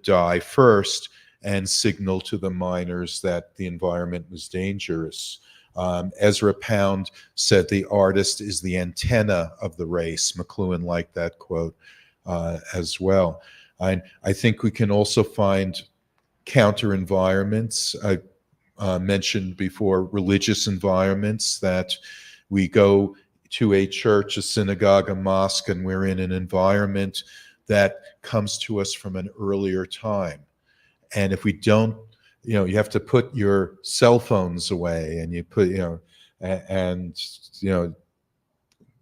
die first and signal to the miners that the environment was dangerous. Ezra Pound said the artist is the antenna of the race. McLuhan liked that quote as well. I think we can also find counter environments. I mentioned before religious environments, that we go to a church, a synagogue, a mosque, and we're in an environment that comes to us from an earlier time. And if we don't, you have to put your cell phones away, and you put,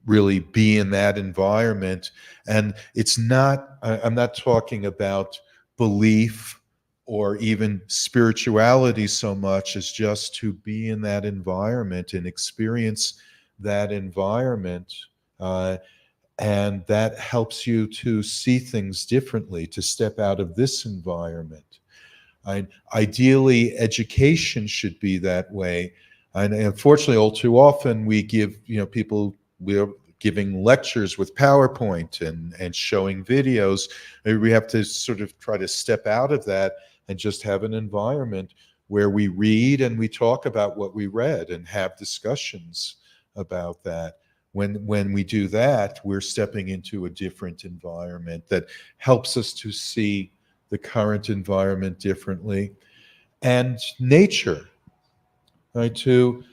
really be in that environment. And it's not, I'm not talking about belief or even spirituality so much as just to be in that environment and experience that environment. And that helps you to see things differently, to step out of this environment. Ideally, education should be that way. And unfortunately, all too often we give, we're giving lectures with PowerPoint and showing videos. Maybe we have to sort of try to step out of that and just have an environment where we read and we talk about what we read and have discussions about that. When we do that, we're stepping into a different environment that helps us to see the current environment differently. And nature, right? To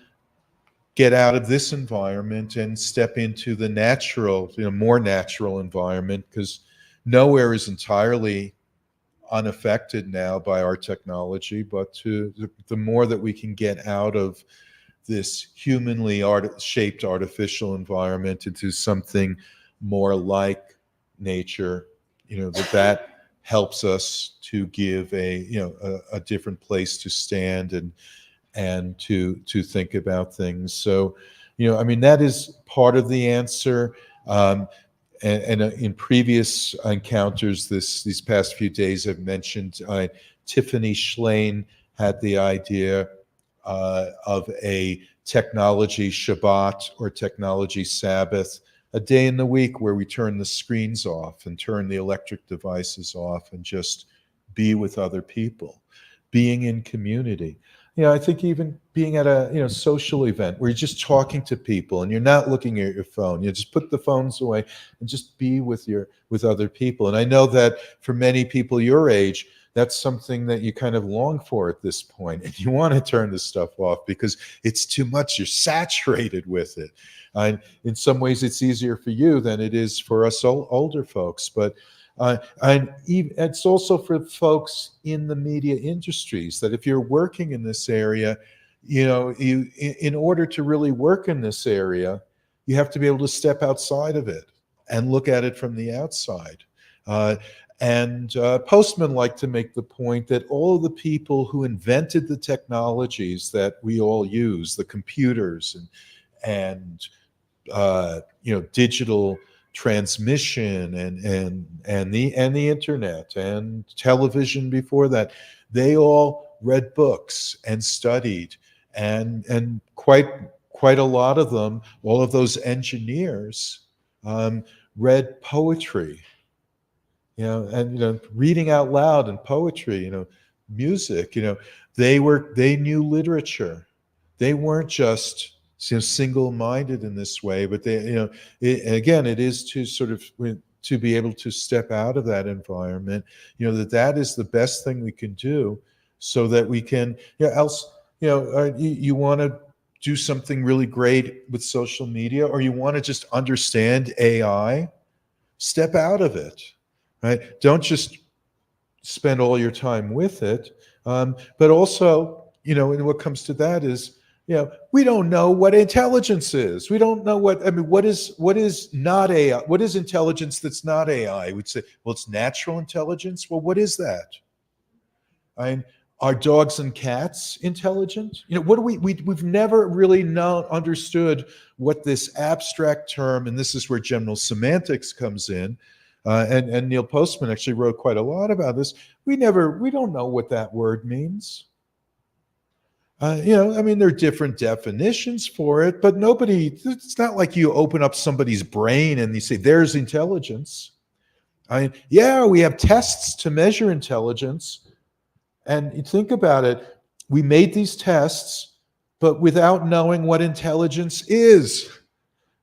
get out of this environment and step into the natural, more natural environment, because nowhere is entirely unaffected now by our technology, but the more that we can get out of this humanly shaped artificial environment into something more like nature, that helps us to give a different place to stand and to think about things. So, that is part of the answer. And in previous encounters these past few days, I've mentioned Tiffany Schlein had the idea of a technology Shabbat or technology Sabbath, a day in the week where we turn the screens off and turn the electric devices off and just be with other people, being in community. I think even being at a social event where you're just talking to people and you're not looking at your phone, you just put the phones away and just be with other people. And I know that for many people your age, that's something that you kind of long for at this point, and you want to turn this stuff off because it's too much. You're saturated with it. And in some ways, it's easier for you than it is for us older folks. But and it's also for folks in the media industries that if you're working in this area, in order to really work in this area, you have to be able to step outside of it and look at it from the outside. And Postman liked to make the point that all of the people who invented the technologies that we all use, the computers and digital transmission and the internet and television before that, they all read books and studied, and quite a lot of them, all of those engineers, read poetry. Reading out loud and poetry, music, they knew literature. They weren't just single-minded in this way, but they, it is to sort of to be able to step out of that environment, that is the best thing we can do, so that we can, else, you want to do something really great with social media, or you want to just understand AI, step out of it. Right? Don't just spend all your time with it, but also, and what comes to that is, we don't know what intelligence is. We don't know what is not AI? What is intelligence that's not AI? We'd say, well, it's natural intelligence. Well, what is that? Are dogs and cats intelligent? What do we've never really understood what this abstract term, and this is where general semantics comes in. And Neil Postman actually wrote quite a lot about this. We don't know what that word means. There are different definitions for it, but it's not like you open up somebody's brain and you say, there's intelligence. We have tests to measure intelligence. And you think about it, we made these tests, but without knowing what intelligence is.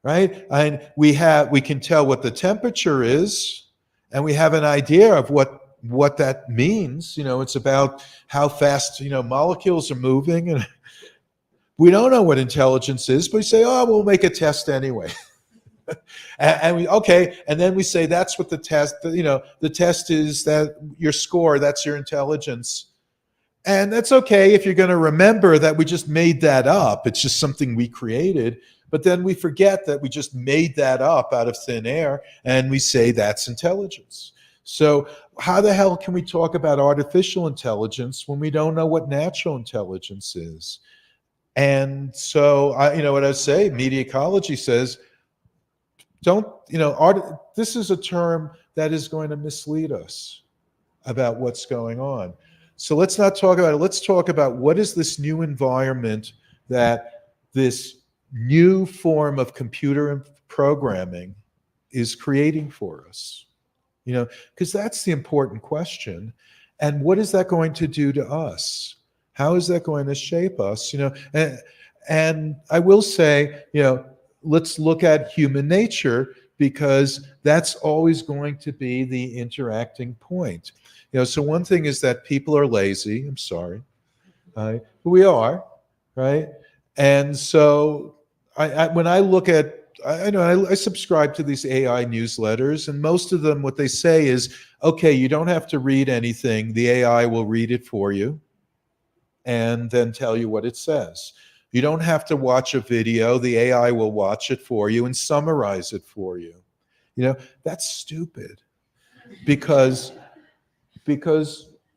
Right? And we can tell what the temperature is, and we have an idea of what that means. It's about how fast, molecules are moving, and we don't know what intelligence is, but we say, oh, we'll make a test anyway. and then we say that's what the test, the test is, that your score, that's your intelligence. And that's okay if you're going to remember that we just made that up. It's just something we created. But then we forget that we just made that up out of thin air, and we say that's intelligence. So how the hell can we talk about artificial intelligence when we don't know what natural intelligence is? And so, what I say, media ecology says, don't, this is a term that is going to mislead us about what's going on. So let's not talk about it. Let's talk about what is this new environment that this new form of computer programming is creating for us. Because that's the important question. And what is that going to do to us? How is that going to shape us? And I will say, let's look at human nature, because that's always going to be the interacting point. So one thing is that people are lazy. I'm sorry. We are, right? And so when I look at, I subscribe to these AI newsletters, and most of them, what they say is, okay, you don't have to read anything. The AI will read it for you and then tell you what it says. You don't have to watch a video. The AI will watch it for you and summarize it for you. That's stupid, because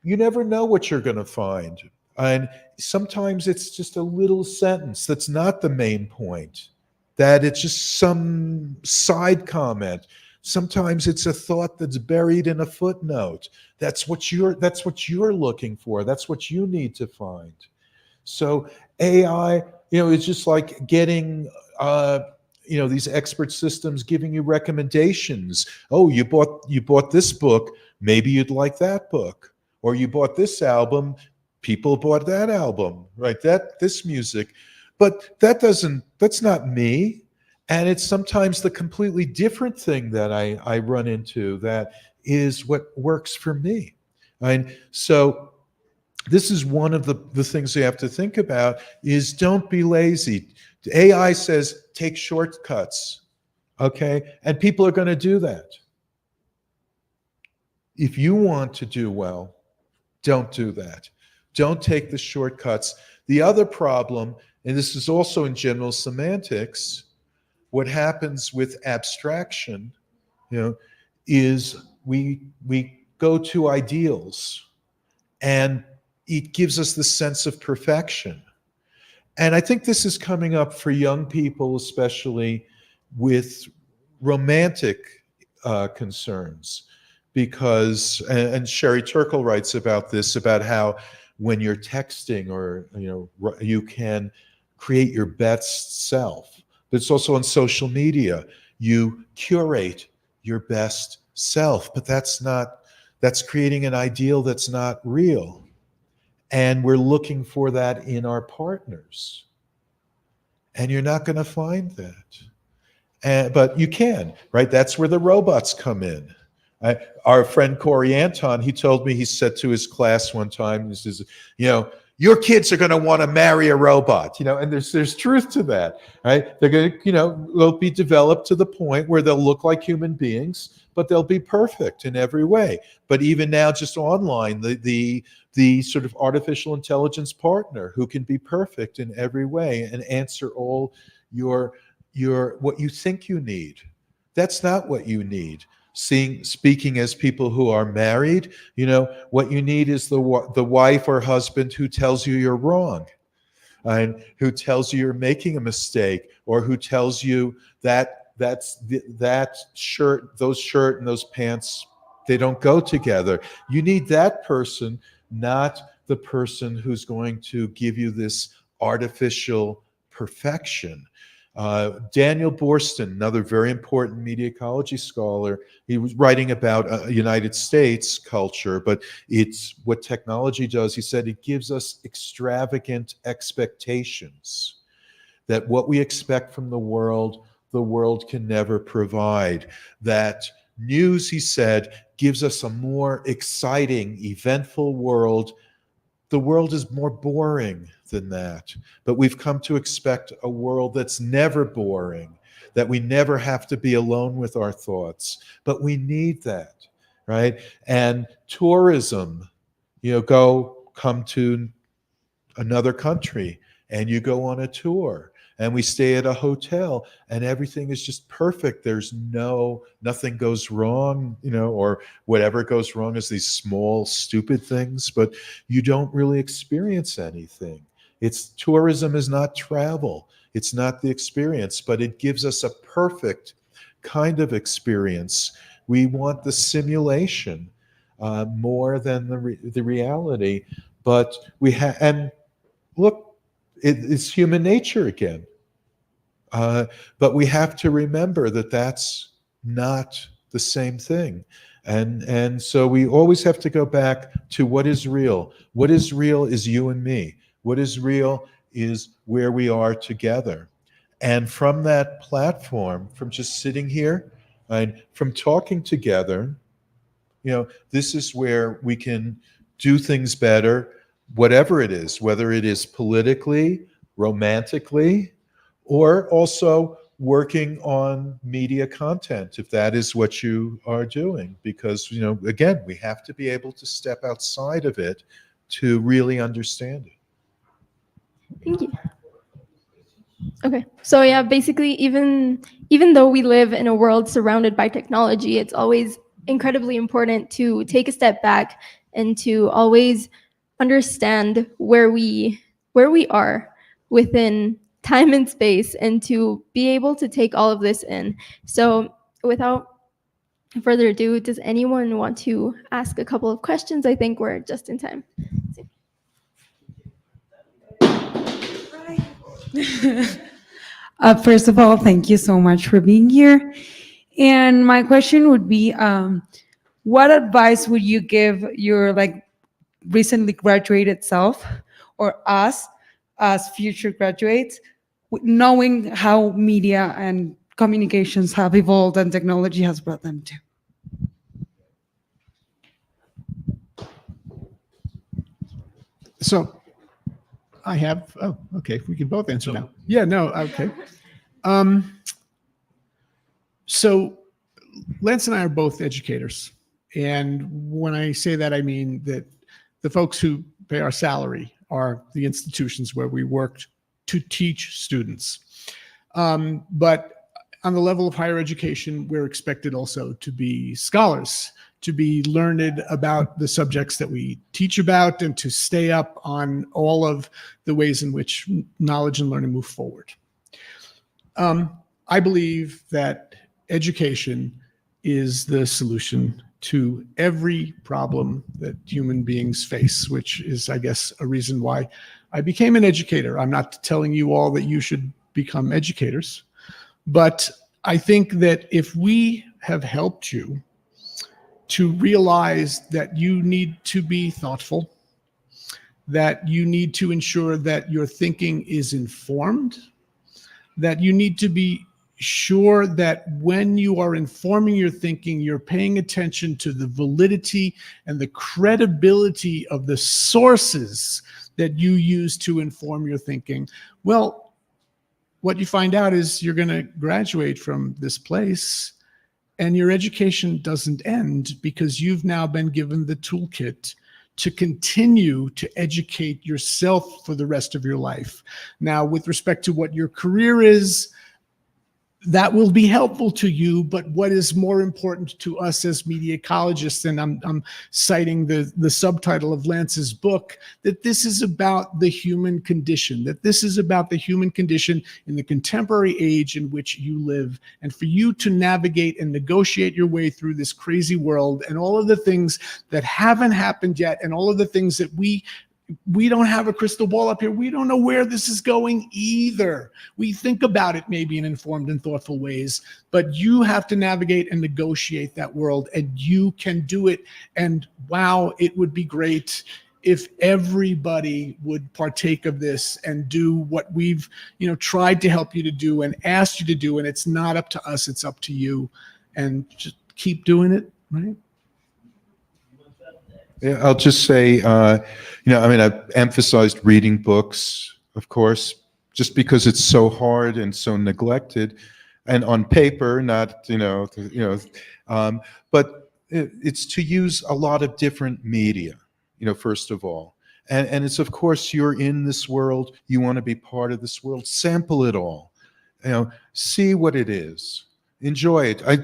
you never know what you're going to find. And sometimes it's just a little sentence that's not the main point, that it's just some side comment. Sometimes it's a thought that's buried in a footnote. That's what you're looking for. That's what you need to find. So AI, it's just like getting these expert systems giving you recommendations. Oh, you bought this book, maybe you'd like that book. Or you bought this album, people bought that album, right? This music. But that's not me. And it's sometimes the completely different thing that I run into that is what works for me. And so this is one of the things you have to think about, is don't be lazy. AI says take shortcuts, okay? And people are going to do that. If you want to do well, don't do that. Don't take the shortcuts. The other problem, and this is also in general semantics, what happens with abstraction, is we go to ideals, and it gives us the sense of perfection. And I think this is coming up for young people, especially with romantic concerns, because, and Sherry Turkle writes about this, about how when you're texting, or you can create your best self. But it's also on social media, you curate your best self, but that's creating an ideal that's not real. And we're looking for that in our partners. And you're not going to find that. But you can, right? That's where the robots come in. Our friend Corey Anton, he told me, he said to his class one time, he says, your kids are going to want to marry a robot, and there's truth to that, right? They're going to, they'll be developed to the point where they'll look like human beings, but they'll be perfect in every way. But even now, just online, the sort of artificial intelligence partner who can be perfect in every way and answer all your what you think you need. That's not what you need. Speaking as people who are married, what you need is the wife or husband who tells you you're wrong, and who tells you you're making a mistake, or who tells you that those shirt and those pants, they don't go together. You need that person, not the person who's going to give you this artificial perfection. Daniel Boorstin, another very important media ecology scholar, he was writing about United States culture, but it's what technology does. He said it gives us extravagant expectations, that what we expect from the world can never provide. That news, he said, gives us a more exciting, eventful world. The world is more boring than that. But we've come to expect a world that's never boring, that we never have to be alone with our thoughts. But we need that, right? And tourism, come to another country and you go on a tour. and we stay at a hotel and everything is just perfect. There's nothing goes wrong, or whatever goes wrong is these small, stupid things, but you don't really experience anything. Tourism is not travel. It's not the experience, but it gives us a perfect kind of experience. We want the simulation more than the reality, but and look, it's human nature again. But we have to remember that that's not the same thing. And so we always have to go back to what is real. What is real is you and me. What is real is where we are together. And from that platform, from just sitting here, and from talking together, this is where we can do things better, whatever it is, whether it is politically, romantically, or also working on media content, if that is what you are doing. Because, again, we have to be able to step outside of it to really understand it. Thank you. Okay, so yeah, basically, even though we live in a world surrounded by technology, it's always incredibly important to take a step back and to always understand where we are within time and space, and to be able to take all of this in. So without further ado, does anyone want to ask a couple of questions? I think we're just in time. First of all, thank you so much for being here. And my question would be, what advice would you give your recently graduated self, or us as future graduates, knowing how media and communications have evolved and technology has brought them to? So I have, okay, we can both answer now. Yeah, no, okay. So Lance and I are both educators. And when I say that, I mean that the folks who pay our salary are the institutions where we worked to teach students. But on the level of higher education, we're expected also to be scholars, to be learned about the subjects that we teach about, and to stay up on all of the ways in which knowledge and learning move forward. I believe that education is the solution to every problem that human beings face, which is, I guess, a reason why I became an educator. I'm not telling you all that you should become educators, but I think that if we have helped you to realize that you need to be thoughtful, that you need to ensure that your thinking is informed, that you need to be sure that when you are informing your thinking, you're paying attention to the validity and the credibility of the sources that you use to inform your thinking. Well, what you find out is you're going to graduate from this place, and your education doesn't end, because you've now been given the toolkit to continue to educate yourself for the rest of your life. Now, with respect to what your career is, that will be helpful to you, but what is more important to us as media ecologists, and I'm citing the subtitle of Lance's book, that this is about the human condition, that this is about the human condition in the contemporary age in which you live, and for you to navigate and negotiate your way through this crazy world, and all of the things that haven't happened yet, and all of the things that we don't have a crystal ball up here. We don't know where this is going either. We think about it maybe in informed and thoughtful ways, but you have to navigate and negotiate that world, and you can do it. And wow, it would be great if everybody would partake of this and do what we've, tried to help you to do and asked you to do. And it's not up to us, it's up to you. And just keep doing it, right? Yeah, I'll just say, I've emphasized reading books, of course, just because it's so hard and so neglected, and on paper, not, but it's to use a lot of different media, first of all, And it's, of course, you're in this world, you want to be part of this world, sample it all, see what it is, enjoy it. I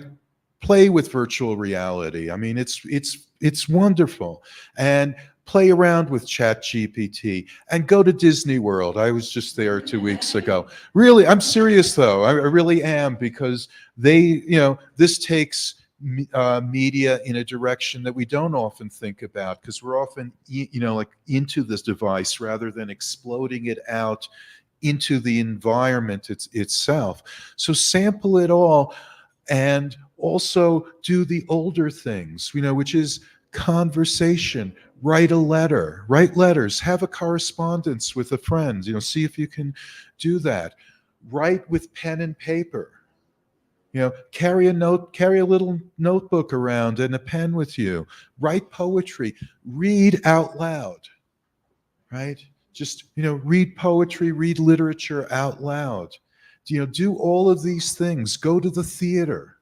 play with virtual reality. I mean, it's wonderful. And play around with ChatGPT and go to Disney World. I was just there 2 weeks ago. Really, I'm serious though. I really am, because this takes media in a direction that we don't often think about, because we're often, like into this device rather than exploding it out into the environment itself. So sample it all, and also do the older things, which is conversation. Write letters, have a correspondence with a friend, see if you can do that. Write with pen and paper. Carry a little notebook around and a pen with you. Write poetry. Read out loud, right? Just, read poetry, read literature out loud. Do all of these things. Go to the theater,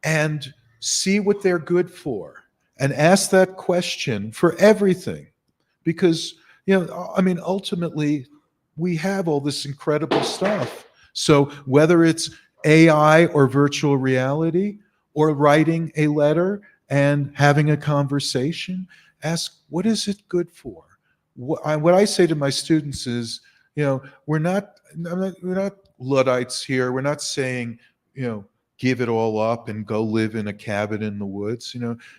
and see what they're good for, and ask that question for everything. Because, ultimately, we have all this incredible stuff. So whether it's AI or virtual reality, or writing a letter and having a conversation, ask, what is it good for? What I say to my students is, we're not Luddites here. We're not saying, give it all up and go live in a cabin in the woods.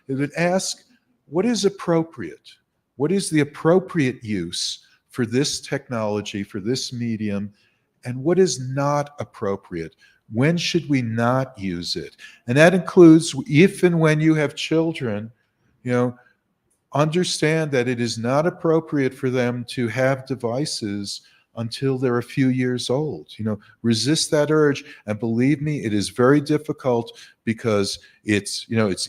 But ask, what is appropriate? What is the appropriate use for this technology, for this medium? And what is not appropriate? When should we not use it? And that includes, if and when you have children, understand that it is not appropriate for them to have devices until they're a few years old. Resist that urge. And believe me, it is very difficult, because it's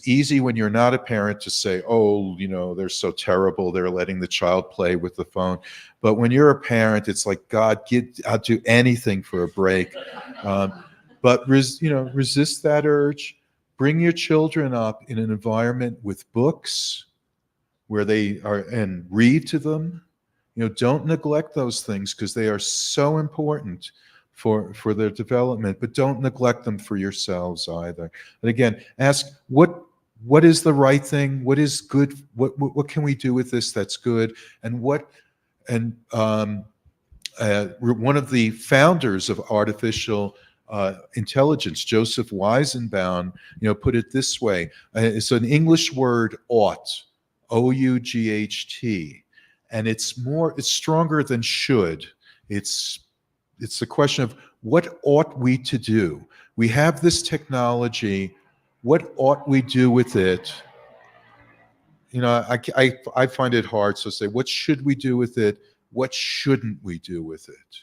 easy when you're not a parent to say, oh, they're so terrible, they're letting the child play with the phone. But when you're a parent, it's like, God, I'll do anything for a break. But resist that urge. Bring your children up in an environment with books where they are, and read to them. Don't neglect those things, because they are so important for their development, but don't neglect them for yourselves either. And again, ask, what is the right thing? What is good? What can we do with this that's good? And one of the founders of artificial intelligence, Joseph Weizenbaum, put it this way. It's an English word, ought, O-U-G-H-T. And it's stronger than should. It's the question of, what ought we to do? We have this technology. What ought we do with it? I find it hard to say, what should we do with it? What shouldn't we do with it?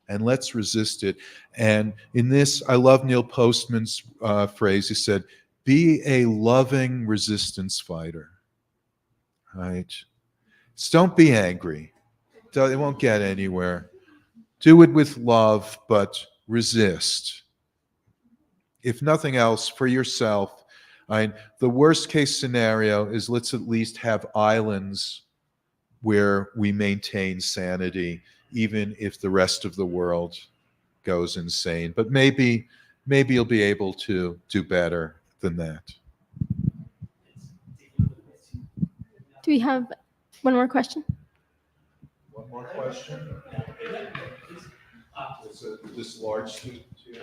And let's resist it. And in this, I love Neil Postman's phrase. He said, be a loving resistance fighter, right? So don't be angry. It won't get anywhere. Do it with love, but resist. If nothing else, for yourself. The worst case scenario is, let's at least have islands where we maintain sanity, even if the rest of the world goes insane. But maybe you'll be able to do better than that. Do we have one more question? One more question? This large student here.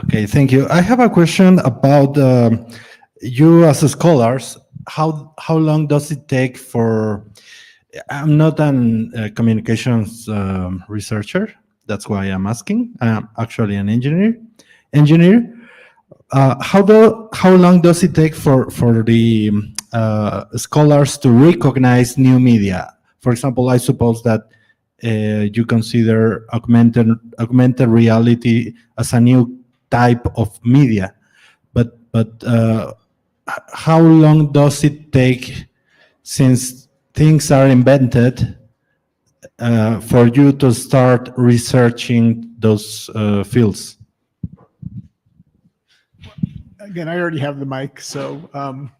Okay, thank you. I have a question about you as scholars. How long does it take for? I'm not a communications researcher. That's why I'm asking. I'm actually an engineer. How long does it take for the scholars to recognize new media? For example, I suppose that you consider augmented reality as a new type of media, but how long does it take, since things are invented, for you to start researching those fields? Again, I already have the mic, so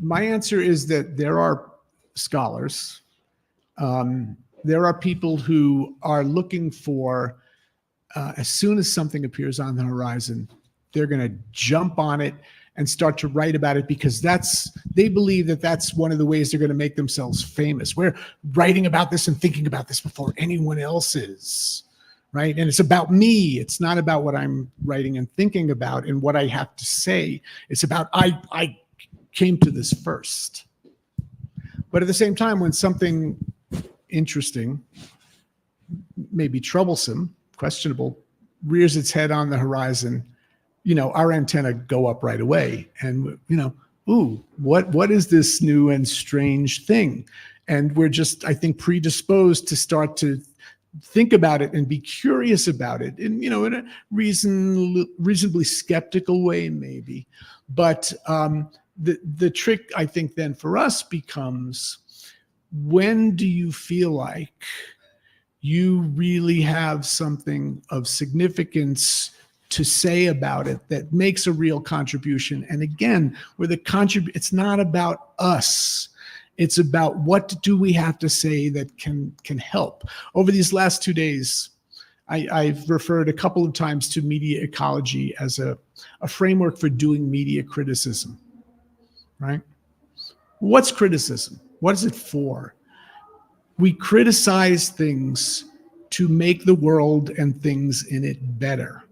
My answer is that there are scholars. There are people who are looking for, as soon as something appears on the horizon, they're going to jump on it and start to write about it because they believe that that's one of the ways they're going to make themselves famous. We're writing about this and thinking about this before anyone else is, right? And it's about me. It's not about what I'm writing and thinking about and what I have to say. It's about I came to this first. But at the same time, when something interesting, maybe troublesome, questionable, rears its head on the horizon, our antenna go up right away. And, ooh, what is this new and strange thing? And we're just, I think, predisposed to start to think about it and be curious about it in a reasonably skeptical way, maybe. But the trick, I think, then for us becomes, when do you feel like you really have something of significance to say about it that makes a real contribution? And again, it's not about us. It's about what do we have to say that can help. Over these last 2 days, I've referred a couple of times to media ecology as a framework for doing media criticism, right? What's criticism? What is it for? We criticize things to make the world and things in it better.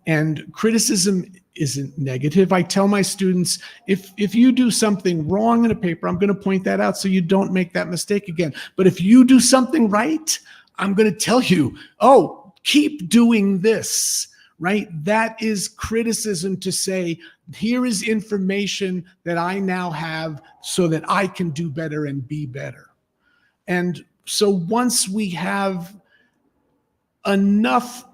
And criticism isn't negative. I tell my students, if you do something wrong in a paper, I'm going to point that out so you don't make that mistake again. But if you do something right, I'm going to tell you, oh, keep doing this, right? That is criticism, to say, here is information that I now have so that I can do better and be better. And so once we have enough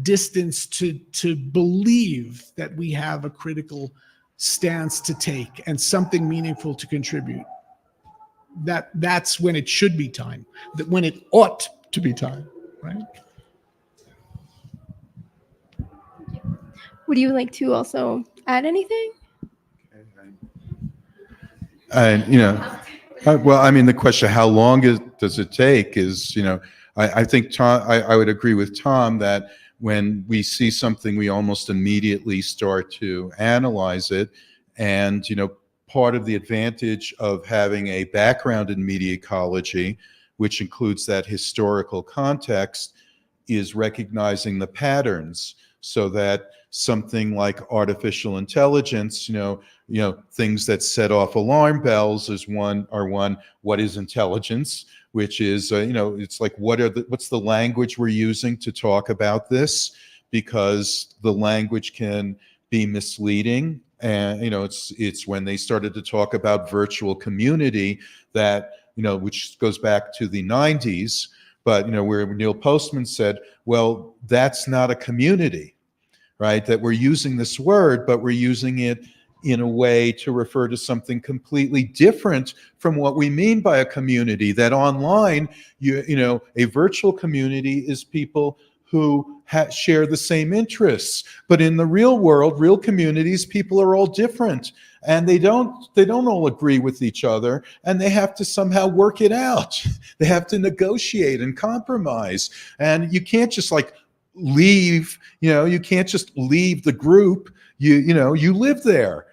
distance to believe that we have a critical stance to take and something meaningful to contribute, that's when it should be time, when it ought to be time, right? Would you like to also add anything? And, well, I mean, the question, how long does it take is, I think Thom, I would agree with Thom that when we see something, we almost immediately start to analyze it. And, part of the advantage of having a background in media ecology, which includes that historical context, is recognizing the patterns, so that something like artificial intelligence, things that set off alarm bells are one, what is intelligence? Which is, it's like, what's the language we're using to talk about this? Because the language can be misleading. And, it's when they started to talk about virtual community that, which goes back to the 90s, but, where Neil Postman said, well, that's not a community, right? That we're using this word, but we're using it in a way to refer to something completely different from what we mean by a community. That online, a virtual community is people who share the same interests, but in the real world, real communities, people are all different, and they don't all agree with each other, and they have to somehow work it out. They have to negotiate and compromise, and you can't just leave. You can't just leave the group. You live there.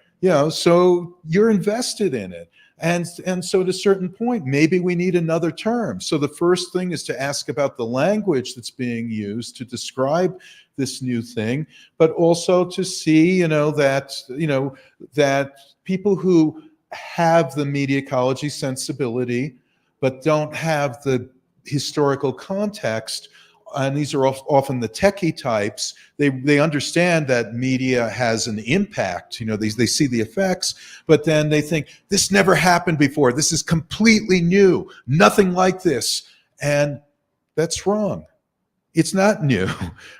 So you're invested in it. And so at a certain point, maybe we need another term. So the first thing is to ask about the language that's being used to describe this new thing, but also to see, that people who have the media ecology sensibility, but don't have the historical context, and these are often the techie types, they understand that media has an impact. They see the effects, but then they think, this never happened before. This is completely new. Nothing like this. And that's wrong. It's not new,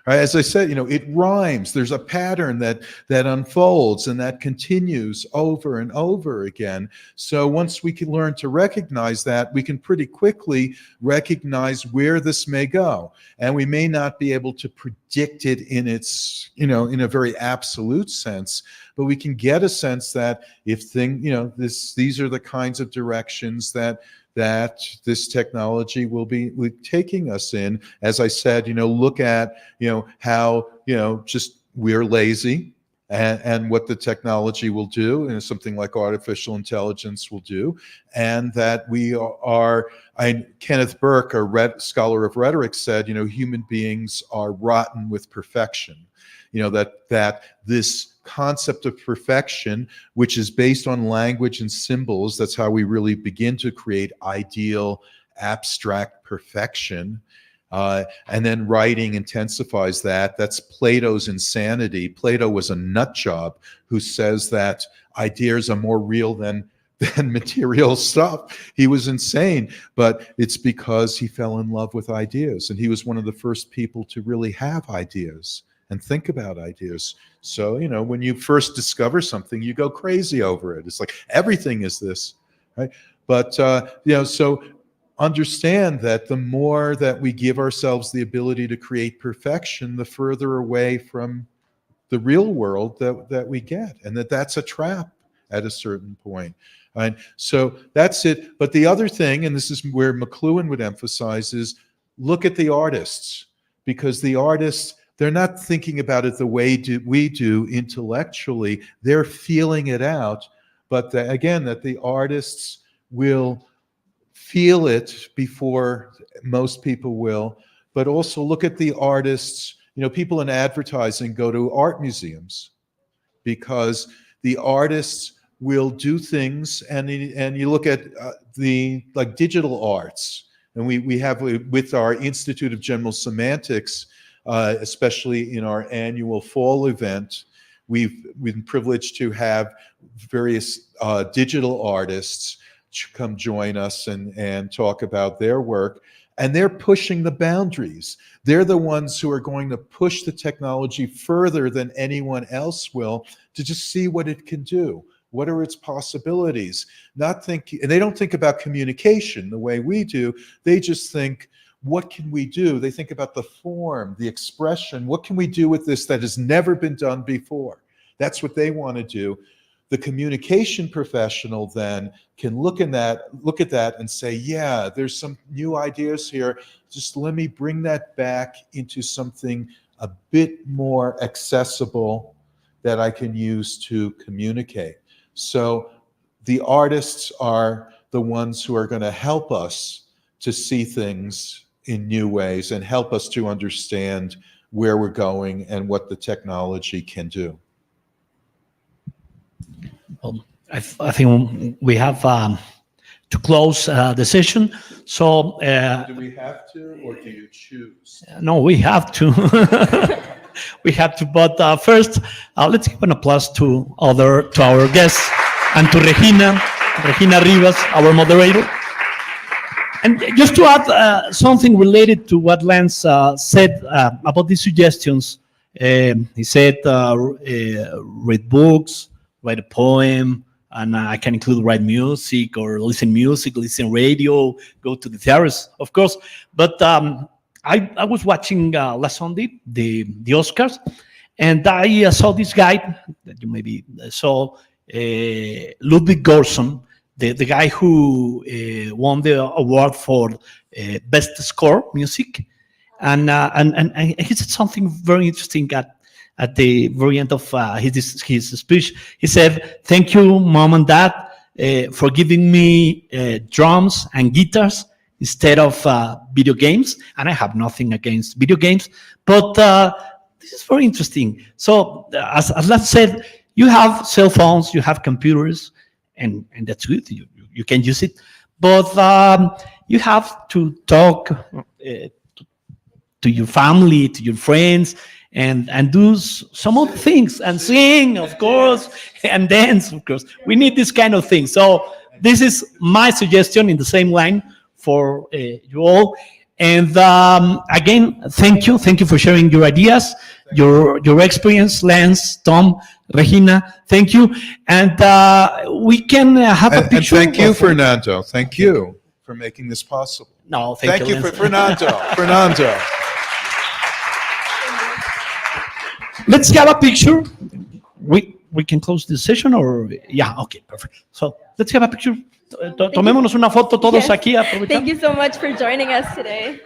right? As I said, it rhymes. There's a pattern that unfolds and that continues over and over again. So once we can learn to recognize that, we can pretty quickly recognize where this may go. And we may not be able to predict it in its, in a very absolute sense, but we can get a sense that if these are the kinds of directions that this technology will be taking us in. As I said, look at, how, just we're lazy and what the technology will do, and something like artificial intelligence will do, and that we are, Kenneth Burke, a scholar of rhetoric, said, human beings are rotten with perfection. That this concept of perfection, which is based on language and symbols, that's how we really begin to create ideal, abstract perfection. And then writing intensifies that. That's Plato's insanity. Plato was a nut job who says that ideas are more real than material stuff. He was insane, but it's because he fell in love with ideas, and he was one of the first people to really have ideas and think about ideas. So, when you first discover something, you go crazy over it. It's like, everything is this, right? But, so understand that the more that we give ourselves the ability to create perfection, the further away from the real world that we get, and that's a trap at a certain point. And so that's it. But the other thing, and this is where McLuhan would emphasize, is look at the artists, because the artists, they're not thinking about it the way we do intellectually. They're feeling it out. But again, that the artists will feel it before most people will. But also look at the artists. People in advertising go to art museums because the artists will do things, and you look at the digital arts, and we have with our Institute of General Semantics, especially in our annual fall event, we've been privileged to have various digital artists come join us and talk about their work. And they're pushing the boundaries. They're the ones who are going to push the technology further than anyone else will, to just see what it can do. What are its possibilities? And they don't think about communication the way we do. They just think, what can we do? They think about the form, the expression. What can we do with this that has never been done before? That's what they want to do. The communication professional then can look at that and say, yeah, there's some new ideas here. Just let me bring that back into something a bit more accessible that I can use to communicate. So the artists are the ones who are going to help us to see things in new ways and help us to understand where we're going and what the technology can do. I think we have to close the session. So do we have to, or do you choose? no, we have to. We have to. But first, let's give an applause to our guests and to Regina Rivas, our moderator. And just to add something related to what Lance said about these suggestions, he said read books, write a poem, and I can include write music or listen radio, go to the terrace, of course. But I was watching last Sunday the Oscars, and I saw this guy that you maybe saw, Ludwig Göransson, the guy who won the award for best score music, and he said something very interesting at the very end of his speech. He said, "Thank you, Mom and Dad, for giving me drums and guitars instead of video games." And I have nothing against video games, but this is very interesting. So, as Lance said, you have cell phones, you have computers, and that's good. You can use it, but you have to talk to your family, to your friends, and do some other things, and sing, of course, and dance, of course. We need this kind of thing. So this is my suggestion in the same line for you all. And again, thank you for sharing your ideas, your experience, Lance, Tom, Regina. Thank you, and we can have a And picture. thank you, of- Fernando. Thank you for making this possible. No, Thank you for Lance. Fernando. Fernando. Let's have a picture. We can close this session, or yeah, okay, perfect. So let's have a picture. Tomémonos una foto todos Yes. aquí. Aprovechando. Thank you so much for joining us today.